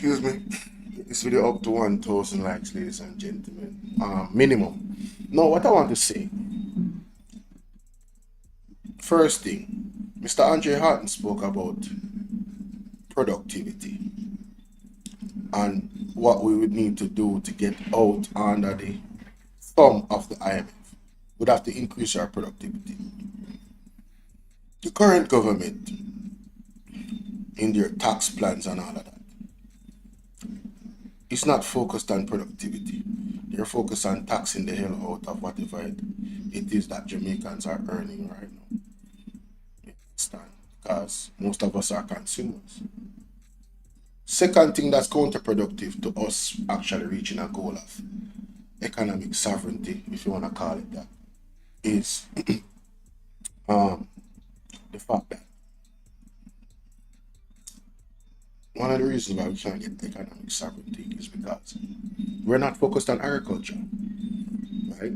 get this video up to 1,000 likes, ladies and gentlemen, minimum. Now what I want to say, first thing, Mr. Andre Haughton spoke about productivity and what we would need to do to get out under the thumb of the IMF. We'd have to increase our productivity. The current government, in their tax plans and all of that, it's not focused on productivity. They're focused on taxing the hell out of whatever it is that Jamaicans are earning right now. Because most of us are consumers. Second thing that's counterproductive to us actually reaching a goal of economic sovereignty, if you want to call it that, is the fact that one of the reasons why we can't get economic sovereignty is because we're not focused on agriculture, right?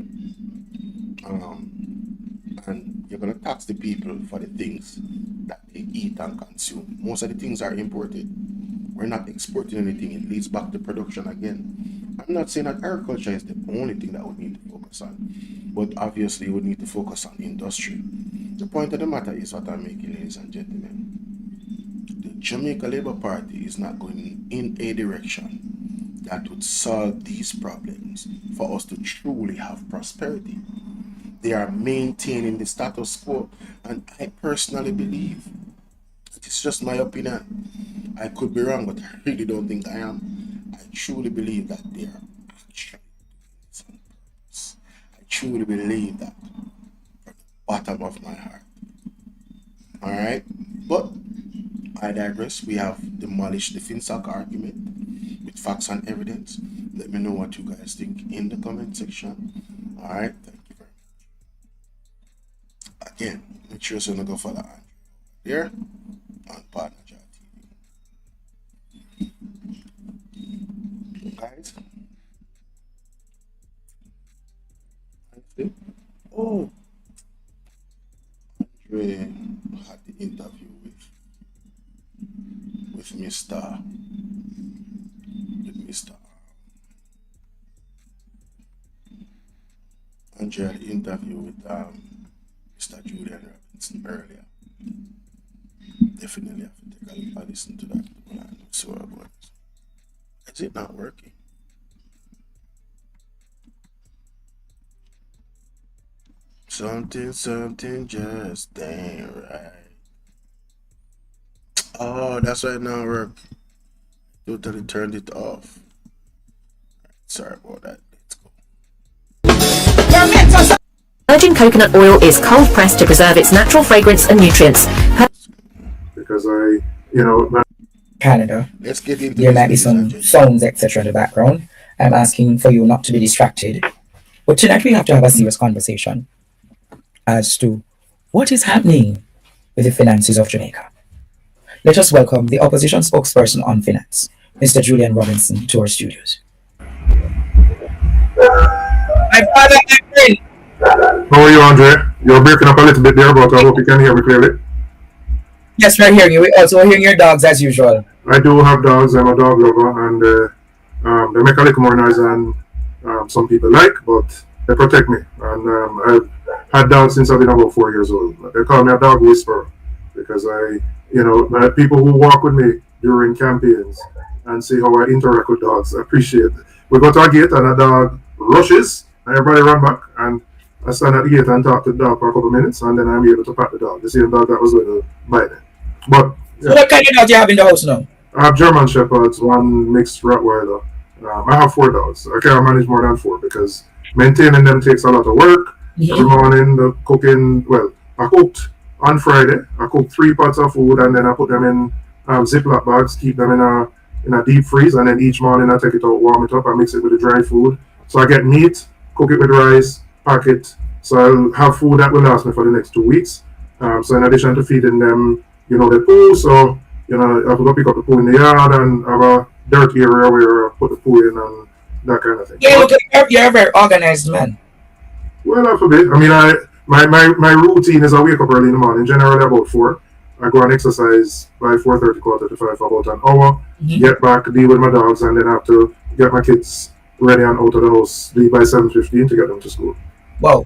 And you're going to tax the people for the things that they eat and consume. Most of the things are imported. We're not exporting anything. It leads back to production again. I'm not saying that agriculture is the only thing that we need to focus on, but obviously we need to focus on industry. The point of the matter is what I'm making, ladies and gentlemen. The Jamaica Labour Party is not going in a direction that would solve these problems for us to truly have prosperity. They are maintaining the status quo, and I personally believe, it's just my opinion, I could be wrong, but I really don't think I am. I truly believe that they are actually doing this on purpose. I truly believe that from the bottom of my heart. Alright? But I digress. We have demolished the Finsac argument with facts and evidence. Let me know what you guys think in the comment section. Alright? Thank you very much. Again, make sure you go follow Andrew here on Partner TV. Guys, See? Oh, Dre had the interview with Mr. Andre had the interview with Mr. Julian Robinson earlier. Definitely have to take a look and listen to that when I see what it was. Is it not working? Something just ain't right. Oh, that's why it now work. Totally turned it off. Sorry about that. Let's go. Virgin coconut oil is cold pressed to preserve its natural fragrance and nutrients. Because Canada. Let's get into There this, might be ladies and some gentlemen. sounds, etc. in the background. I'm asking for you not to be distracted. But tonight we have to have a serious conversation as to what is happening with the finances of Jamaica. Let us welcome the opposition spokesperson on finance, Mr. Julian Robinson, to our studios. My father, my friend. How are you, Andre? You're breaking up a little bit there, but I hope you can hear me clearly. Yes, we're hearing you. We're also hearing your dogs as usual. I do have dogs. I'm a dog lover, and they make a little more noise than some people like, but they protect me. And I've had dogs since I've been about 4 years old. They call me a dog whisperer because people who walk with me during campaigns and see how I interact with dogs, I appreciate it. We go to a gate and a dog rushes, and everybody run back, and I stand at the gate and talk to the dog for a couple of minutes, and then I'm able to pat the dog. The same dog that was going to bite me. But So what kind of dog do you have in the house now? I have German Shepherds, one mixed Rottweiler. I have 4 dogs. I can't manage more than 4 because maintaining them takes a lot of work. Every morning, the cooking, I cooked on Friday. I cooked 3 pots of food and then I put them in Ziploc bags, keep them in a deep freeze, and then each morning I take it out, warm it up, I mix it with the dry food. So I get meat, cook it with rice, pack it. So I'll have food that will last me for the next 2 weeks. So in addition to feeding them, the poo, so I have to go pick up the poo in the yard and have a dirt area where I put the poo in and that kind of thing. Yeah, you're a very organized man. Well, I forbid. I mean, my routine is I wake up early in the morning, generally about 4. I go and exercise by 4:30, quarter to 5 for about an hour. Get back, deal with my dogs, and then I have to get my kids ready and out of the house. Leave by 7:15 to get them to school. Wow.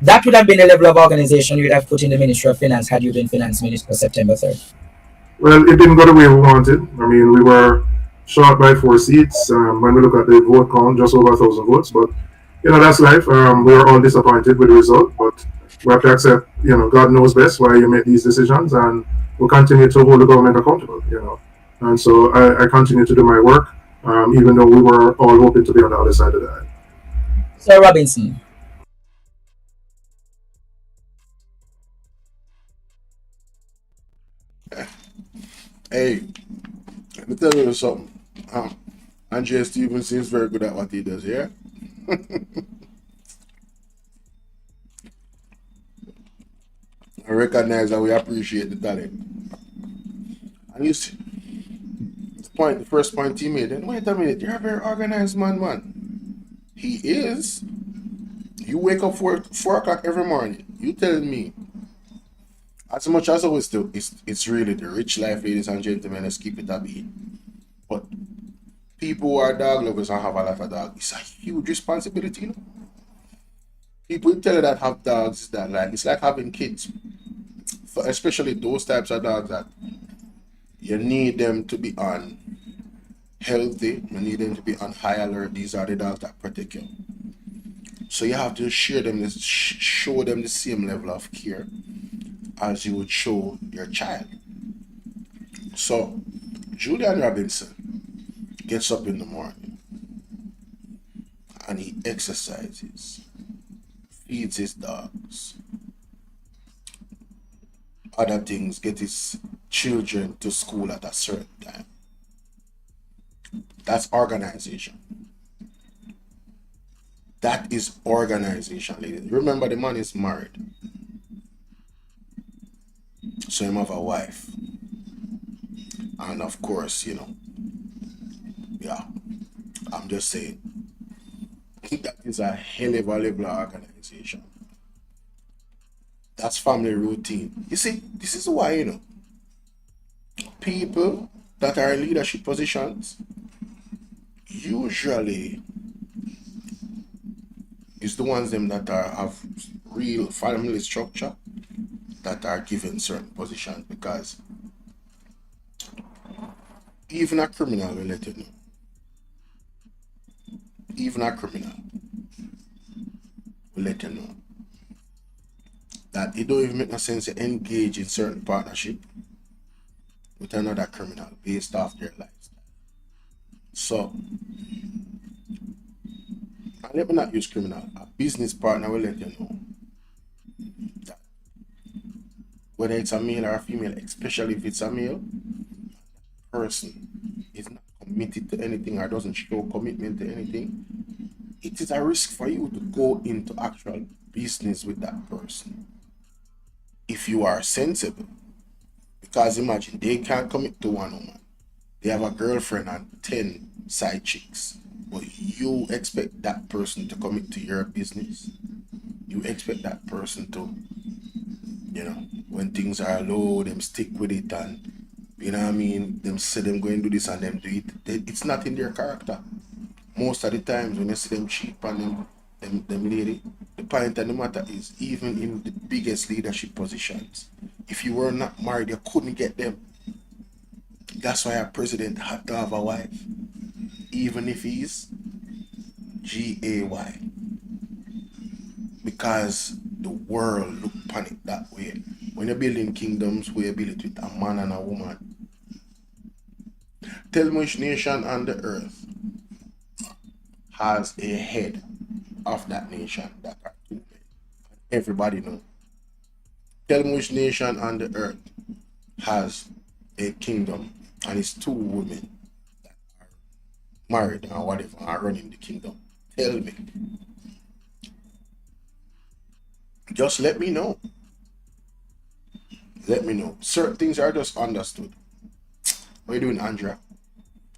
That would have been the level of organization you would have put in the Ministry of Finance had you been Finance Minister September 3rd. Well, it didn't go the way we wanted. I mean, we were short by 4 seats. When we look at the vote count, just over 1,000 votes. But, that's life. We were all disappointed with the result. But we have to accept, God knows best why you make these decisions. And we'll continue to hold the government accountable, And so I continue to do my work, even though we were all hoping to be on the other side of that. Sir Robinson. Hey, let me tell you something. Andre Stevenson is very good at what he does, yeah? I recognize that we appreciate the talent. And you see, the first point he made, and wait a minute, you're a very organized man. He is. You wake up 4 o'clock every morning. You telling me. As much as always, still, it's really the rich life, ladies and gentlemen. Let's keep it a beat. But people who are dog lovers and have a life of dog, it's a huge responsibility. People tell you that have dogs, that it's like having kids. Especially those types of dogs that you need them to be on healthy, you need them to be on high alert. These are the dogs that protect you. So you have to show them the same level of care as you would show your child. So Julian Robinson gets up in the morning and he exercises, feeds his dogs, other things, get his children to school at a certain time. That's organization. That is organization, ladies. Remember, the man is married. So he have a wife. And of course, I'm just saying, That is a hell of a level of organization. That's family routine. You see, this is why, you know, people that are in leadership positions usually is the ones them that have real family structure that are given certain positions, because even a criminal will let you know. Even a criminal will let you know that it don't even make no sense to engage in certain partnership with another criminal based off their lifestyle. So, and let me not use criminal, a business partner will let you know that whether it's a male or a female, especially if it's a male, person is not committed to anything or doesn't show commitment to anything, it is a risk for you to go into actual business with that person if you are sensible. Because imagine, they can't commit to one woman, they have a girlfriend and 10 side chicks, but you expect that person to commit to your business. You expect that person to, you know, when things are low, them stick with it, and you know what I mean, them say them going to do this and them do it. It's not in their character. Most of the times when you see them cheap and them lady, the point of the matter is, even in the biggest leadership positions, if you were not married, you couldn't get them. That's why a president had to have a wife, even if he's GAY, because the world look upon it that way. When you're building kingdoms, we build it with a man and a woman. Tell me which nation on the earth has a head of that nation that are two men. Everybody know. Tell me which nation on the earth has a kingdom and it's two women that are married or whatever are running the kingdom. Tell me. Just let me know. Let me know. Certain things are just understood. What are you doing, Andrea?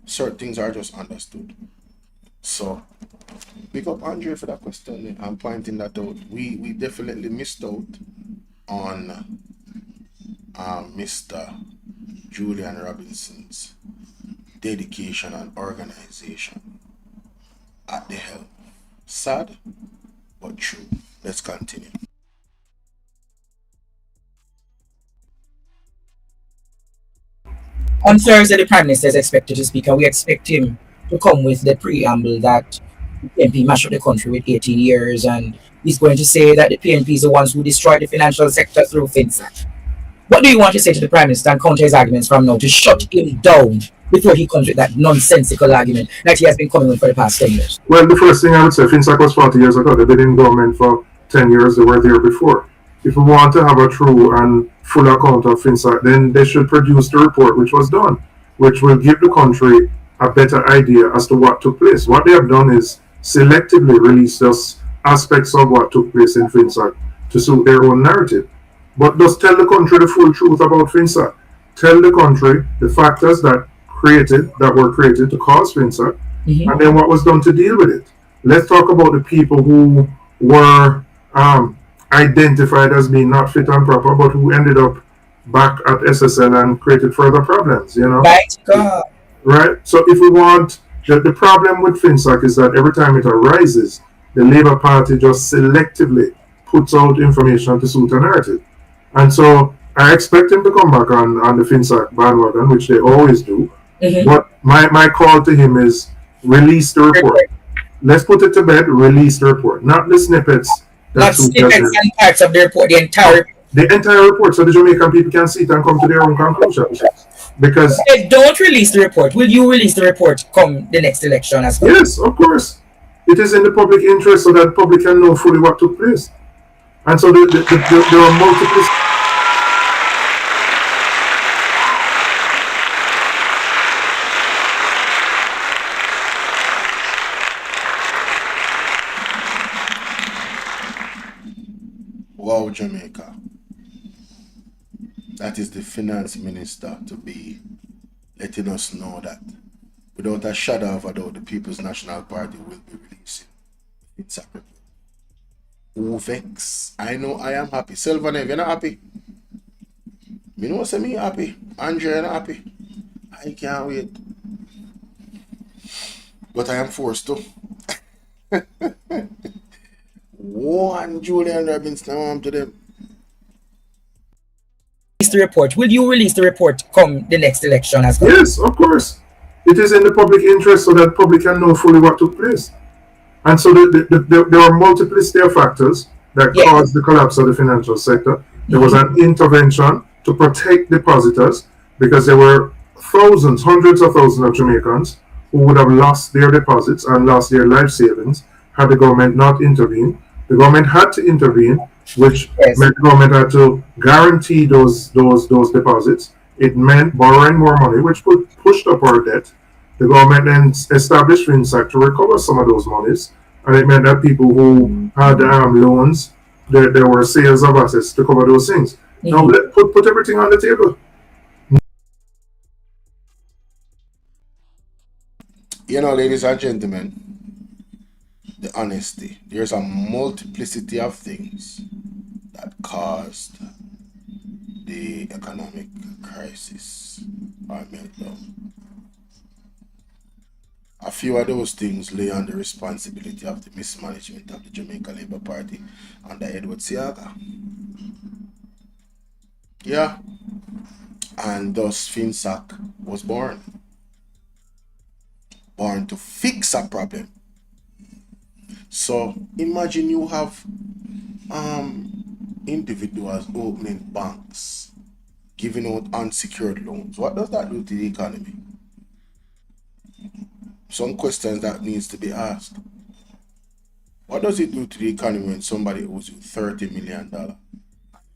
Certain things are just understood. So, pick up Andrea for that question. I'm pointing that out. We definitely missed out on Mr. Julian Robinson's dedication and organization at the helm. Sad, but true. Let's continue. On Thursday, the Prime Minister is expected to speak, and we expect him to come with the preamble that the PNP mashed up the country with 18 years, and he's going to say that the PNP is the ones who destroyed the financial sector through Finsac. What do you want to say to the Prime Minister and counter his arguments from now to shut him down before he comes with that nonsensical argument that he has been coming with for the past 10 years? Well, the first thing I would say, Finsac was 40 years ago. They've been in government for 10 years. They were there before. If we want to have a true and full account of Finsac, then they should produce the report which was done, which will give the country a better idea as to what took place. What they have done is selectively release just aspects of what took place in Finsac to suit their own narrative. But just tell the country the full truth about Finsac. Tell the country the factors that were created to cause Finsac, and then what was done to deal with it. Let's talk about the people who were identified as being not fit and proper, but who ended up back at SSL and created further problems, you know? Right? So if we want, the problem with Finsac is that every time it arises, the Labour Party just selectively puts out information to suit a narrative. And so I expect him to come back on the Finsac bandwagon, which they always do. But my call to him is release the report. Let's put it to bed, release the report. Not the snippets. Not snippets and parts of the report, the entire report, so the Jamaican people can see it and come to their own conclusions. Because they don't release the report. Will you release the report come the next election as well? Yes, of course. It is in the public interest so that the public can know fully what took place. And so there are multiple. Wow, Jamaica. That is the finance minister to be letting us know that without a shadow of a doubt, the People's National Party will be releasing Finsac report. Who vex? I know I am happy. Sylvan, if you're not happy, me know say me happy. Andre, you're not happy. I can't wait. But I am forced to. One Julian Robinson, I want to them. The report. Will you release the report come the next election as well? Yes, of course. It is in the public interest so that public can know fully what took place. And so there are multiplicity of factors that caused the collapse of the financial sector. There was an intervention to protect depositors because there were thousands, hundreds of thousands of Jamaicans who would have lost their deposits and lost their life savings had the government not intervened. The government had to intervene, which meant the government had to guarantee those deposits. It meant borrowing more money, which pushed up our debt. The government then established Finsac to recover some of those monies, and it meant that people who had loans, there were sales of assets to cover those things. Now put everything on the table. You know, ladies and gentlemen, the honesty. There's a multiplicity of things that caused the economic crisis or meltdown. A few of those things lay on the responsibility of the mismanagement of the Jamaica Labour Party under Edward Siaga. Yeah. And thus Finsac was born. Born to fix a problem. So imagine you have individuals opening banks, giving out unsecured loans. What does that do to the economy? Some questions that needs to be asked. What does it do to the economy when somebody owes you $30 million?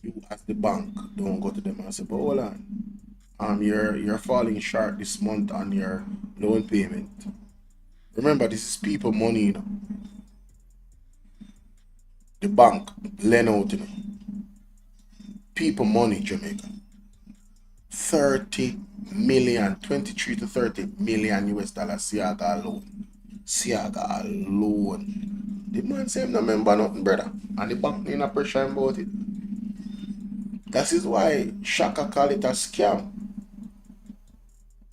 You as the bank don't go to them and say, but hold on, you're falling short this month on your loan payment. Remember, this is people money, you know. The bank lend out, you know. People money, Jamaica. 30 million, 23 to 30 million US dollars Siaga alone. Siaga alone. The man say him no remember nothing, brother. And the bank ain't a pressure about it. That is why Shaka call it a scam.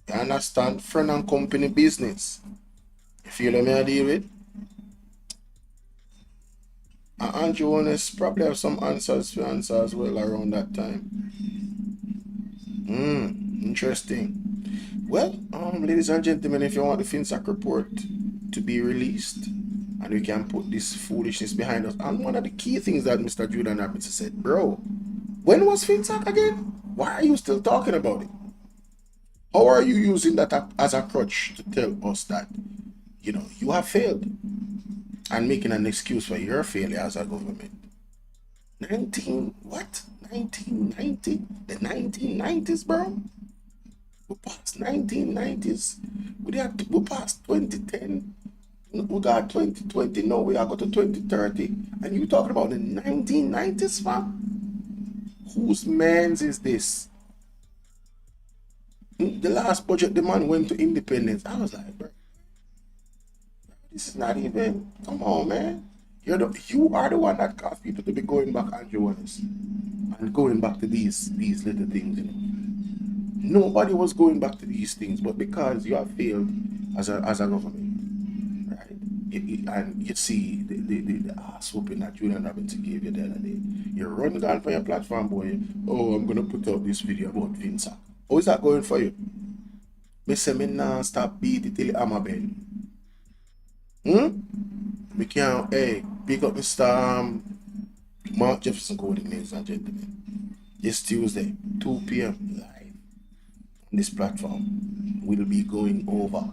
You understand? Friend and company business. You feel what I deal with? And Andrew Honest probably have some answers to answer as well around that time. Interesting. Well, ladies and gentlemen, if you want the Finsac report to be released and we can put this foolishness behind us, and one of the key things that Mr. Julian Robinson said, bro, when was Finsac again? Why are you still talking about it? How are you using that as a crutch to tell us that, you know, you have failed and making an excuse for your failure as a government? 1990? The 1990s, bro? We passed 1990s. We passed 2010. We got 2020. Now we are going to 2030. And you talking about the 1990s, fam? Whose man's is this? The last budget, the man went to independence. I was like, bro, this is not even. Come on, man. You are the one that caused people to be going back on Johannes and going back to these little things, you know. Nobody was going back to these things, but because you have failed as a government, right? And you see the ass whooping that Julian Robinson gave you the other day. You run down for your platform, boy. Oh, I'm gonna put out this video about Finsac. How is that going for you? Me say me nah stop beat it till I'm a bend. We can't, pick up Mr. Mark Jefferson Coding, ladies and gentlemen. This Tuesday, 2 p.m. live on this platform. We'll be going over,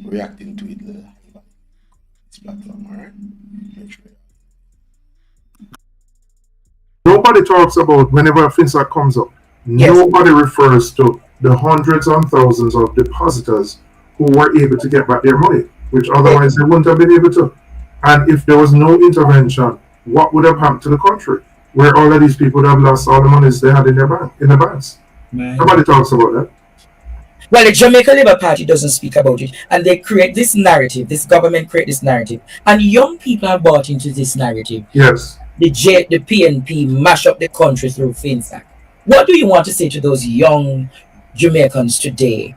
reacting to it live on this platform, alright? Make sure. Nobody talks about whenever Finsac comes up. Yes. Nobody refers to the hundreds and thousands of depositors who were able to get back their money, which otherwise they wouldn't have been able to. And if there was no intervention, what would have happened to the country, where all of these people would have lost all the monies they had in their banks? Man. Nobody talks about that. Well, the Jamaica Labour Party doesn't speak about it, and they create this narrative. This government create this narrative, and young people are bought into this narrative. Yes. The PNP mash up the country through Finsac. What do you want to say to those young Jamaicans today?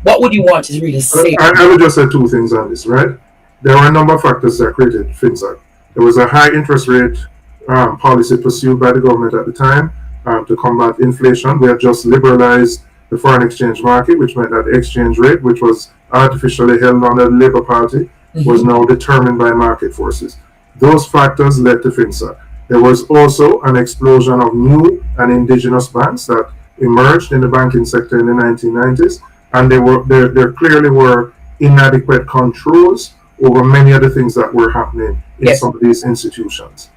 What would you want to really say? I would just say two things on this, right? There were a number of factors that created Finsac. There was a high interest rate policy pursued by the government at the time to combat inflation. We had just liberalized the foreign exchange market, which meant that the exchange rate, which was artificially held under the Labour Party, was now determined by market forces. Those factors led to Finsac. There was also an explosion of new and indigenous banks that emerged in the banking sector in the 1990s, and there clearly were inadequate controls over many of the things that were happening in some of these institutions.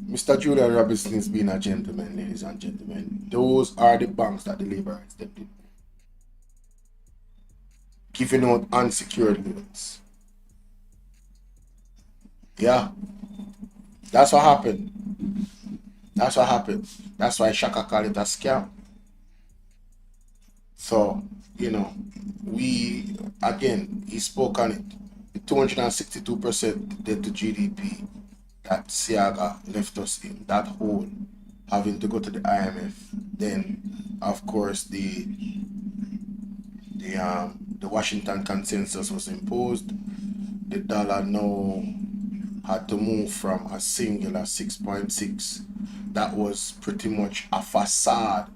Mr. Julian Robinson has been a gentleman, ladies and gentlemen. Those are the banks that the Labour stepped in. Giving out unsecured loans. Yeah. That's what happened. That's what happened. That's why Shaka called it a scam. So, you know, he spoke on it. The 262% debt to GDP that Siaga left us in, that hole, having to go to the IMF. Then, of course, the Washington consensus was imposed. The dollar now had to move from a singular 6.6. That was pretty much a facade.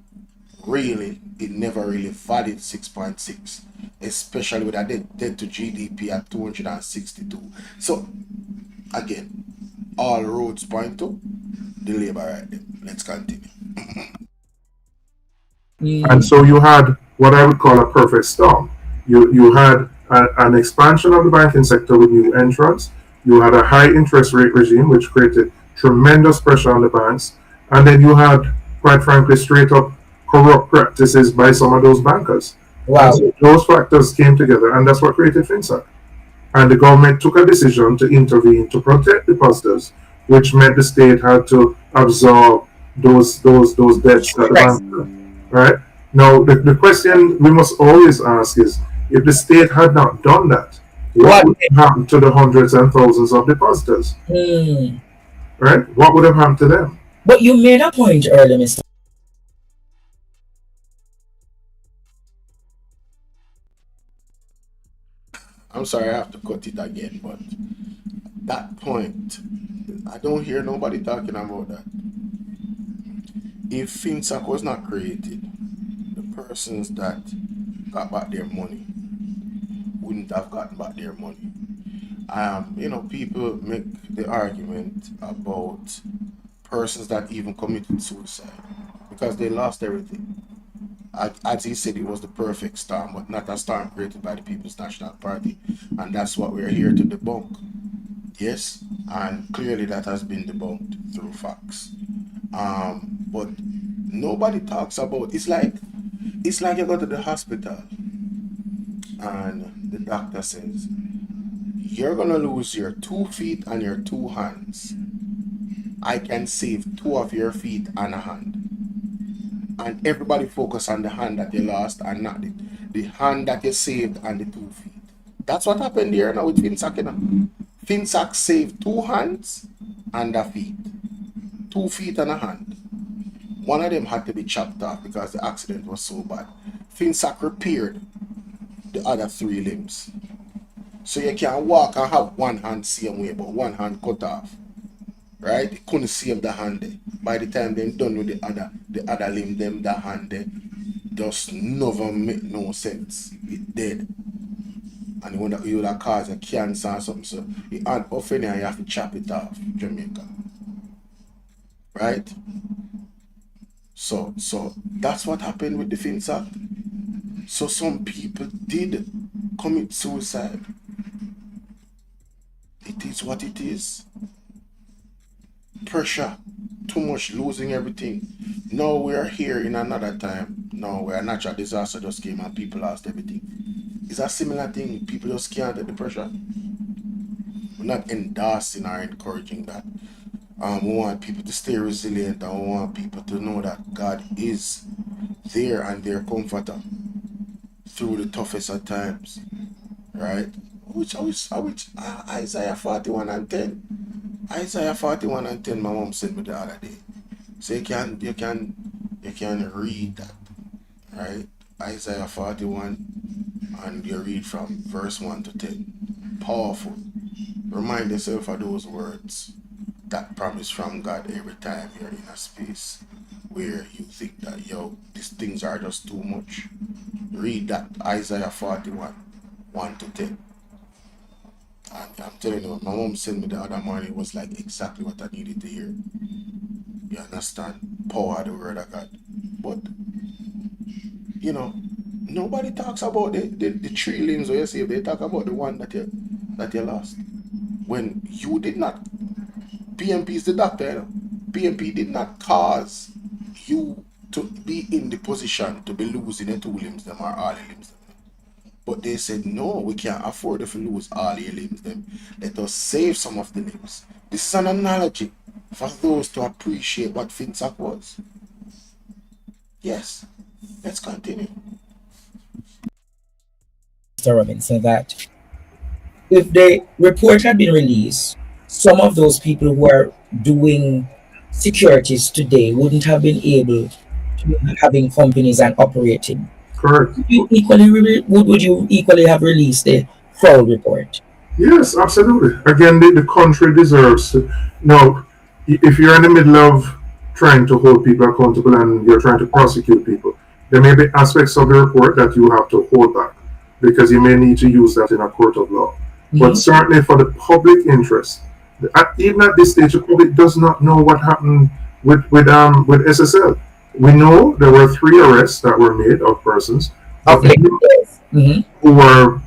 Really, it never really valued 6.6, especially with a debt to GDP at 262. So, again, all roads point to the Labour right there. Let's continue. And so you had what I would call a perfect storm. You had an expansion of the banking sector with new entrants. You had a high interest rate regime, which created tremendous pressure on the banks. And then you had, quite frankly, straight up corrupt practices by some of those bankers. Wow. So those factors came together, and that's what created Finsac. And the government took a decision to intervene to protect depositors, which meant the state had to absorb those debts that the bank, right? Now, the question we must always ask is, if the state had not done that, what would have happened to the hundreds and thousands of depositors? Right? What would have happened to them? But you made a point earlier, Mr. I'm sorry, I have to cut it again, but that point, I don't hear nobody talking about that. If Finsac was not created, the persons that got back their money wouldn't have gotten back their money. You know, people make the argument about persons that even committed suicide because they lost everything. As he said, it was the perfect storm, but not a storm created by the People's National Party. And that's what we're here to debunk. Yes, and clearly that has been debunked through facts. But nobody talks about, it's like you go to the hospital and the doctor says, you're gonna lose your 2 feet and your 2 hands. I can save 2 of your feet and a hand. And everybody focus on the hand that you lost and not the hand that you saved and the 2 feet. That's what happened here now with Finsac. You know? Finsac saved 2 hands and a feet. 2 feet and a hand. One of them had to be chopped off because the accident was so bad. Finsac repaired the other 3 limbs. So you can walk and have 1 hand same way, but 1 hand cut off. Right? They couldn't save the hand there. By the time they done with the other limb, them the hand there, just never make no sense. It dead. And you would have caused a cancer or something. So it had often and you have to chop it off, Jamaica. Right? So that's what happened with the Finsac. So some people did commit suicide. It is what it is. Pressure, too much, losing everything. Now we're here in another time. Now where a natural disaster just came and people lost everything. It's a similar thing. People just can't take the pressure. We're not endorsing or encouraging that. We want people to stay resilient, and we want people to know that God is there and their comforter through the toughest of times, right? Which Isaiah 41 and 10. Isaiah 41 and 10, my mom sent me the other day. So you can read that, right? Isaiah 41, and you read from verse 1 to 10. Powerful. Remind yourself of those words, that promise from God every time you're in a space where you think that, these things are just too much. Read that Isaiah 41, 1 to 10. And I'm telling you, my mom sent me the other morning, it was like exactly what I needed to hear. You understand? Power of the word of God. But, nobody talks about the three limbs where you see, they talk about the one that you lost. When you did not, PMP is the doctor, PMP did not cause you to be in the position to be losing your 2 limbs them or all your limbs them. But they said, no, we can't afford if we lose all your limbs them. Let us save some of the limbs. This is an analogy for those to appreciate what Finsac was. Yes, let's continue. Mr. Robinson, that if the report had been released, some of those people who are doing securities today wouldn't have been able to having companies and operating. Correct. Would you equally have released the fraud report? Yes, absolutely. Again, the country deserves to. Now, if you're in the middle of trying to hold people accountable and you're trying to prosecute people, there may be aspects of the report that you have to hold back because you may need to use that in a court of law. Mm-hmm. But certainly for the public interest, even at this stage, the public does not know what happened with SSL. We know there were 3 arrests that were made of persons who were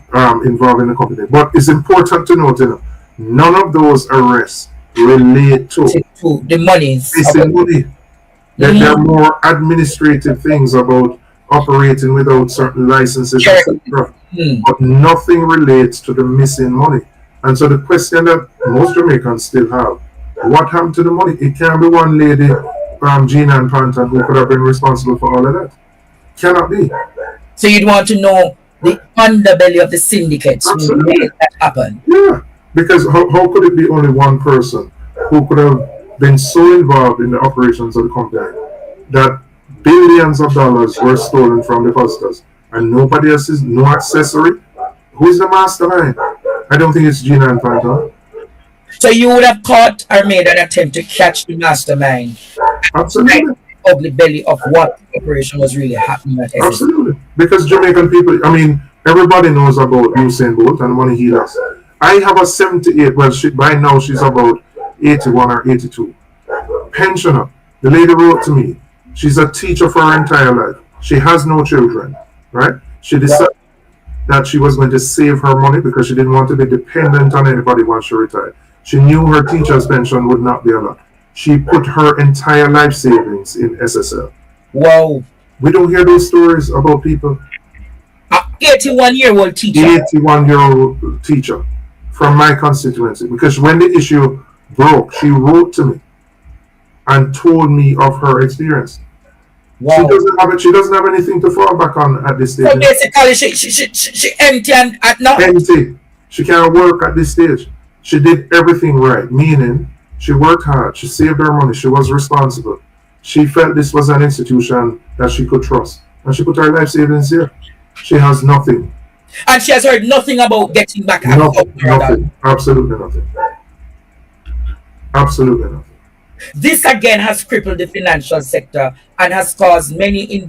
involved in the company. But it's important to note, none of those arrests relate to the money. There are more administrative things about operating without certain licenses, etc. But nothing relates to the missing money. And so the question that most Jamaicans still have, what happened to the money? It can't be one lady, Gina and Panton, who could have been responsible for all of that. Cannot be. So you'd want to know the underbelly of the syndicates who made that happen? Yeah, because how could it be only one person who could have been so involved in the operations of the company that billions of dollars were stolen from depositors and nobody else is no accessory? Who is the mastermind? I don't think it's Gina and Panton. So you would have caught or made an attempt to catch the mastermind. Absolutely. Ugly belly of what operation was really happening at SSL. Absolutely. Because Jamaican people, everybody knows about Usain Bolt and the money he lost. I have a 78, by now she's about 81 or 82. Pensioner. The lady wrote to me. She's a teacher for her entire life. She has no children, right? She decided that she was going to save her money because she didn't want to be dependent on anybody once she retired. She knew her teacher's pension would not be a lot. She put her entire life savings in SSL. Wow. We don't hear those stories about people. 81-year-old teacher. 81-year-old teacher from my constituency. Because when the issue broke, she wrote to me and told me of her experience. Wow. She doesn't have anything to fall back on at this stage. So basically, she empty and at now. Empty. She can't work at this stage. She did everything right, meaning she worked hard, she saved her money, she was responsible. She felt this was an institution that she could trust. And she put her life savings here. She has nothing. And she has heard nothing about getting back. Nothing. Absolutely nothing. Absolutely nothing. This again has crippled the financial sector and has caused many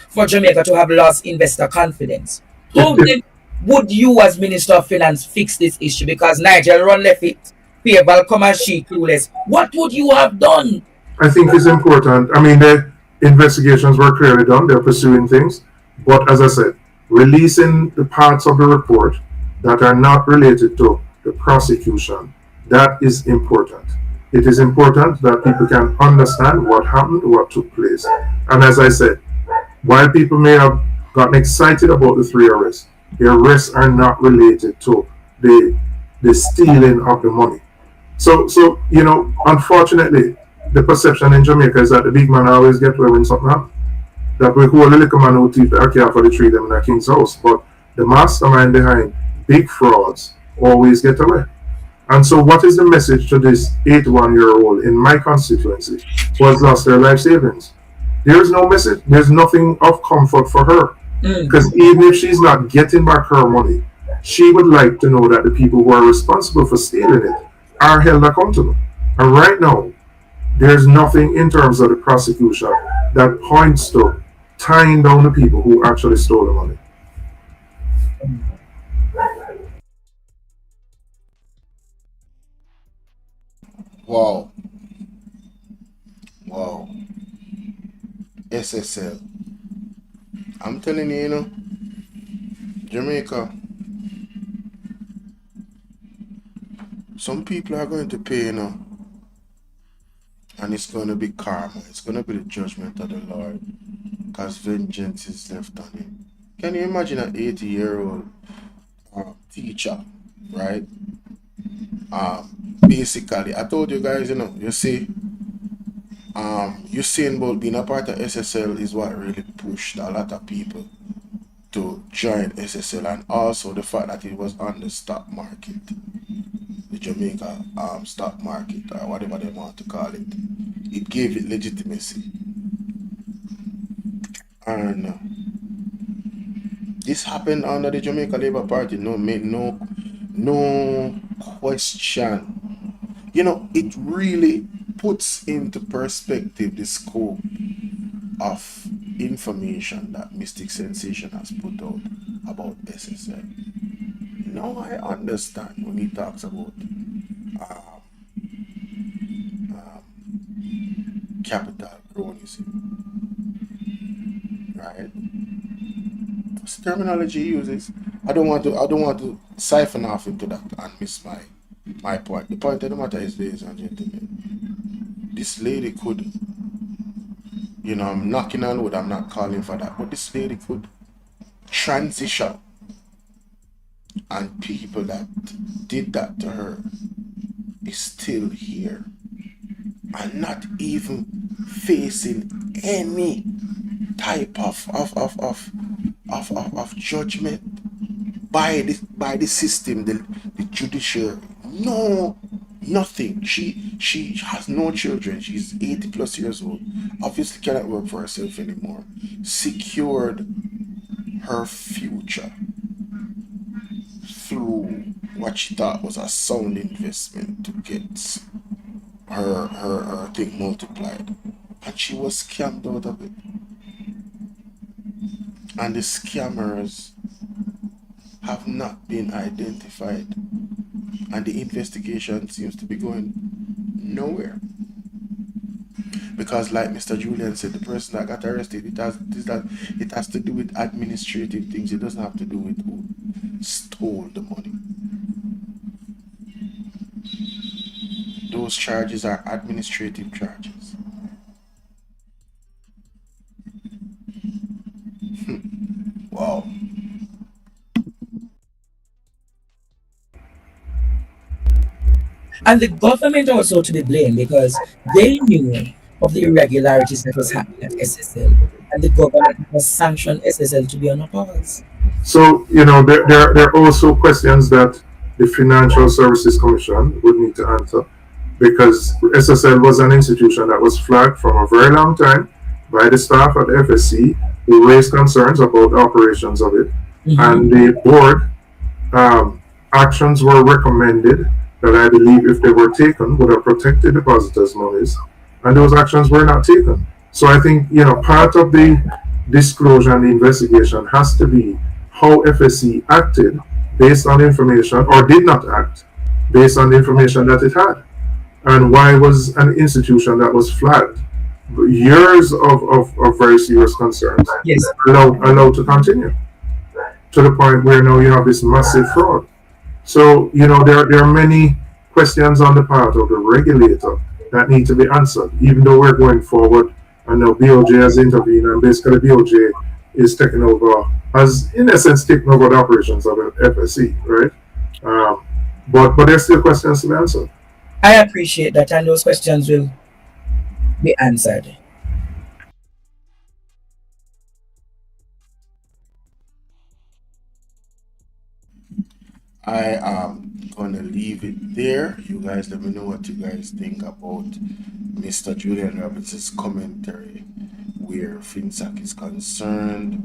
for Jamaica to have lost investor confidence. How then would you as Minister of Finance fix this issue? Because Nigel run left it, payable come and she clueless. What would you have done? I think it's important. The investigations were clearly done. They're pursuing things. But as I said, releasing the parts of the report that are not related to the prosecution, that is important. It is important that people can understand what happened, what took place. And as I said, while people may have gotten excited about the 3 arrests, the arrests are not related to the stealing of the money. So Unfortunately, the perception in Jamaica is that the big man always get away when something happens. That we hold the little man who teeth the care for the tree them in the king's house. But the mastermind behind big frauds always get away. And so what is the message to this 81-year-old in my constituency who has lost their life savings? There is no message. There's nothing of comfort for her. Because even if she's not getting back her money, she would like to know that the people who are responsible for stealing it are held accountable. And right now, there's nothing in terms of the prosecution that points to tying down the people who actually stole the money. Wow. SSL. I'm telling you, Jamaica, some people are going to pay, and it's going to be karma. It's going to be the judgment of the Lord, because vengeance is left on him. Can you imagine an 80-year-old teacher, right? Basically, I told you guys, you see, Usain Bolt being a part of SSL is what really pushed a lot of people to join SSL, and also the fact that it was on the stock market, the Jamaica stock market, or whatever they want to call it. It gave it legitimacy. And this happened under the Jamaica Labour Party. No question. It really puts into perspective the scope of information that Mystic Sensation has put out about SSL. Now I understand when he talks about capital cronyism, right? It's the terminology he uses. I don't want to siphon off into that and miss my point. The point of the matter is, ladies and gentlemen, this lady could, I'm knocking on wood, I'm not calling for that, but this lady could transition, and people that did that to her is still here and not even facing any type of judgment by the system, the judiciary. No, nothing. She has no children. She's 80 plus years old. Obviously cannot work for herself anymore. Secured her future through what she thought was a sound investment to get her thing multiplied. And she was scammed out of it. And the scammers have not been identified. And the investigation seems to be going nowhere. Because like Mr. Julian said, the person that got arrested, it has to do with administrative things. It doesn't have to do with who stole the money. Those charges are administrative charges. Wow. And the government also to be blamed, because they knew of the irregularities that was happening at SSL, and the government has sanctioned SSL to be on a pause. So, there are also questions that the Financial Services Commission would need to answer, because SSL was an institution that was flagged from a very long time by the staff at the FSC, who raised concerns about the operations of it. And the board actions were recommended that I believe, if they were taken, would have protected depositors' monies, and those actions were not taken. So I think, part of the disclosure and the investigation has to be how FSC acted based on information, or did not act based on the information that it had, and why was an institution that was flagged years of very serious concerns allowed to continue, to the point where now you have this massive fraud. So, there are many questions on the part of the regulator that need to be answered, even though we're going forward. And now BOJ has intervened, and basically BOJ is taking over, has in essence taken over the operations of FSC, right? But there's still questions to be answered. I appreciate that, and those questions will be answered. I am gonna leave it there. You guys let me know what you guys think about Mr. Julian Robinson's commentary where Finsac is concerned,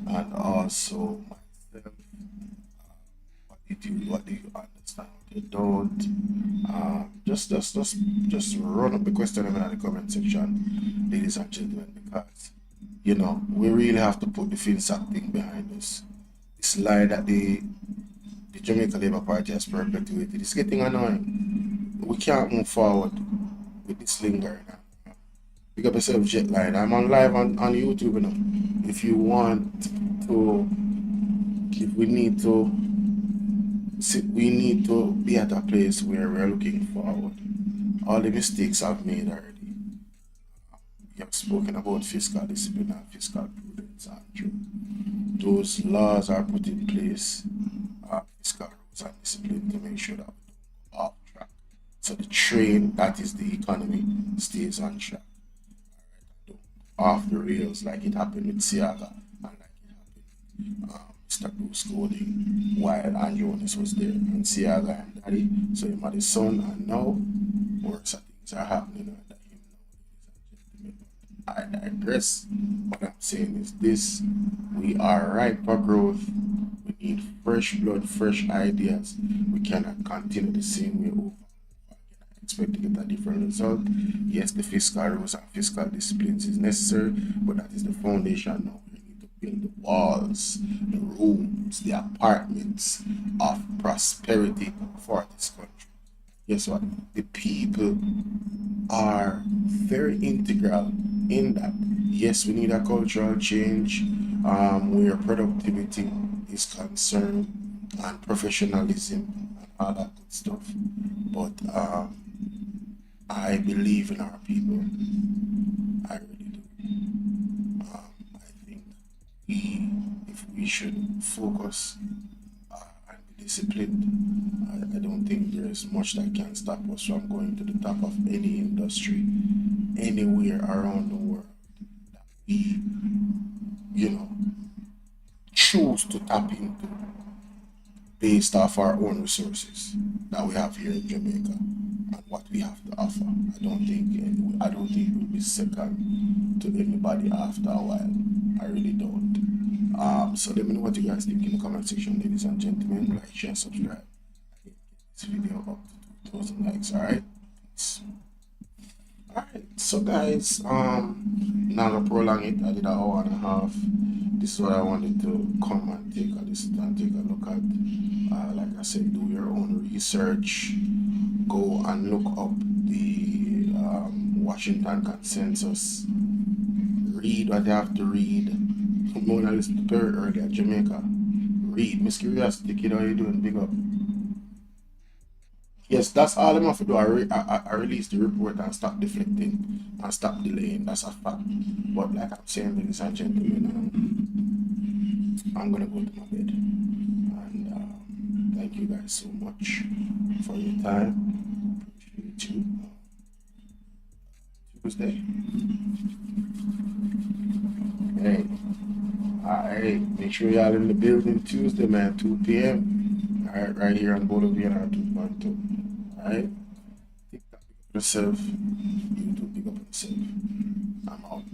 and also myself. What do you understand? What you don't? Just run up the question in the comment section, ladies and gentlemen, because you know we really have to put the Finsac thing behind us. This lie that the Jamaica Labour Party has perpetuated. It's getting annoying. We can't move forward with this lingering. Pick up yourself, Jetline. I'm on live on YouTube now. If you want to, if we need to, we need to be at a place where we're looking forward. All the mistakes I've made already. You have spoken about fiscal discipline and fiscal prudence, Andrew. Those laws are put in place. Fiscal rules and discipline to make sure that we're off track. So the train, that is the economy, stays on track. Off the rails like it happened with Siaga and like it happened Mr. Bruce Golding while Andrew was there and Siaga and Daddy. So him had his son, and now worse things are happening under him. I digress. What I'm saying is this: we are ripe for growth. We need fresh blood, fresh ideas. We cannot continue the same way over. Expect to get a different result. Yes, the fiscal rules and fiscal disciplines is necessary, but that is the foundation now. We need to build the walls, the rooms, the apartments of prosperity for this country. Guess what? The people are very integral in that. Yes, we need a cultural change where productivity is concerned and professionalism and all that good stuff. But I believe in our people. I really do. I think if we should focus and be disciplined, I don't think there is much that can stop us from going to the top of any industry anywhere around the world that we, choose to tap into based off our own resources that we have here in Jamaica and what we have to offer. I don't think we'll be second to anybody after a while. I really don't. So let me know what you guys think in the comment section, ladies and gentlemen. Like, share, subscribe. Get this video up to 2,000 likes. Alright. Alright, so guys, not gonna prolong it. I did an hour and a half. This is what I wanted to come and take a listen and take a look at. Like I said, do your own research. Go and look up the Washington Consensus. Read what you have to read. Mona listened very early at Jamaica. Read. Miss Curiosity, kid, how you doing? Big up. Yes, that's all I'm have to do. I release the report and stop deflecting and stop delaying. That's a fact. But like I'm saying, ladies and gentlemen, I'm gonna go to my bed. And thank you guys so much for your time. Appreciate you. Tuesday. Hey. Alright, make sure y'all in the building Tuesday, man, 2 p.m. Alright, right here on Bolo VNR 2.2. Alright? TikTok, pick up yourself. YouTube, pick up yourself. I'm out.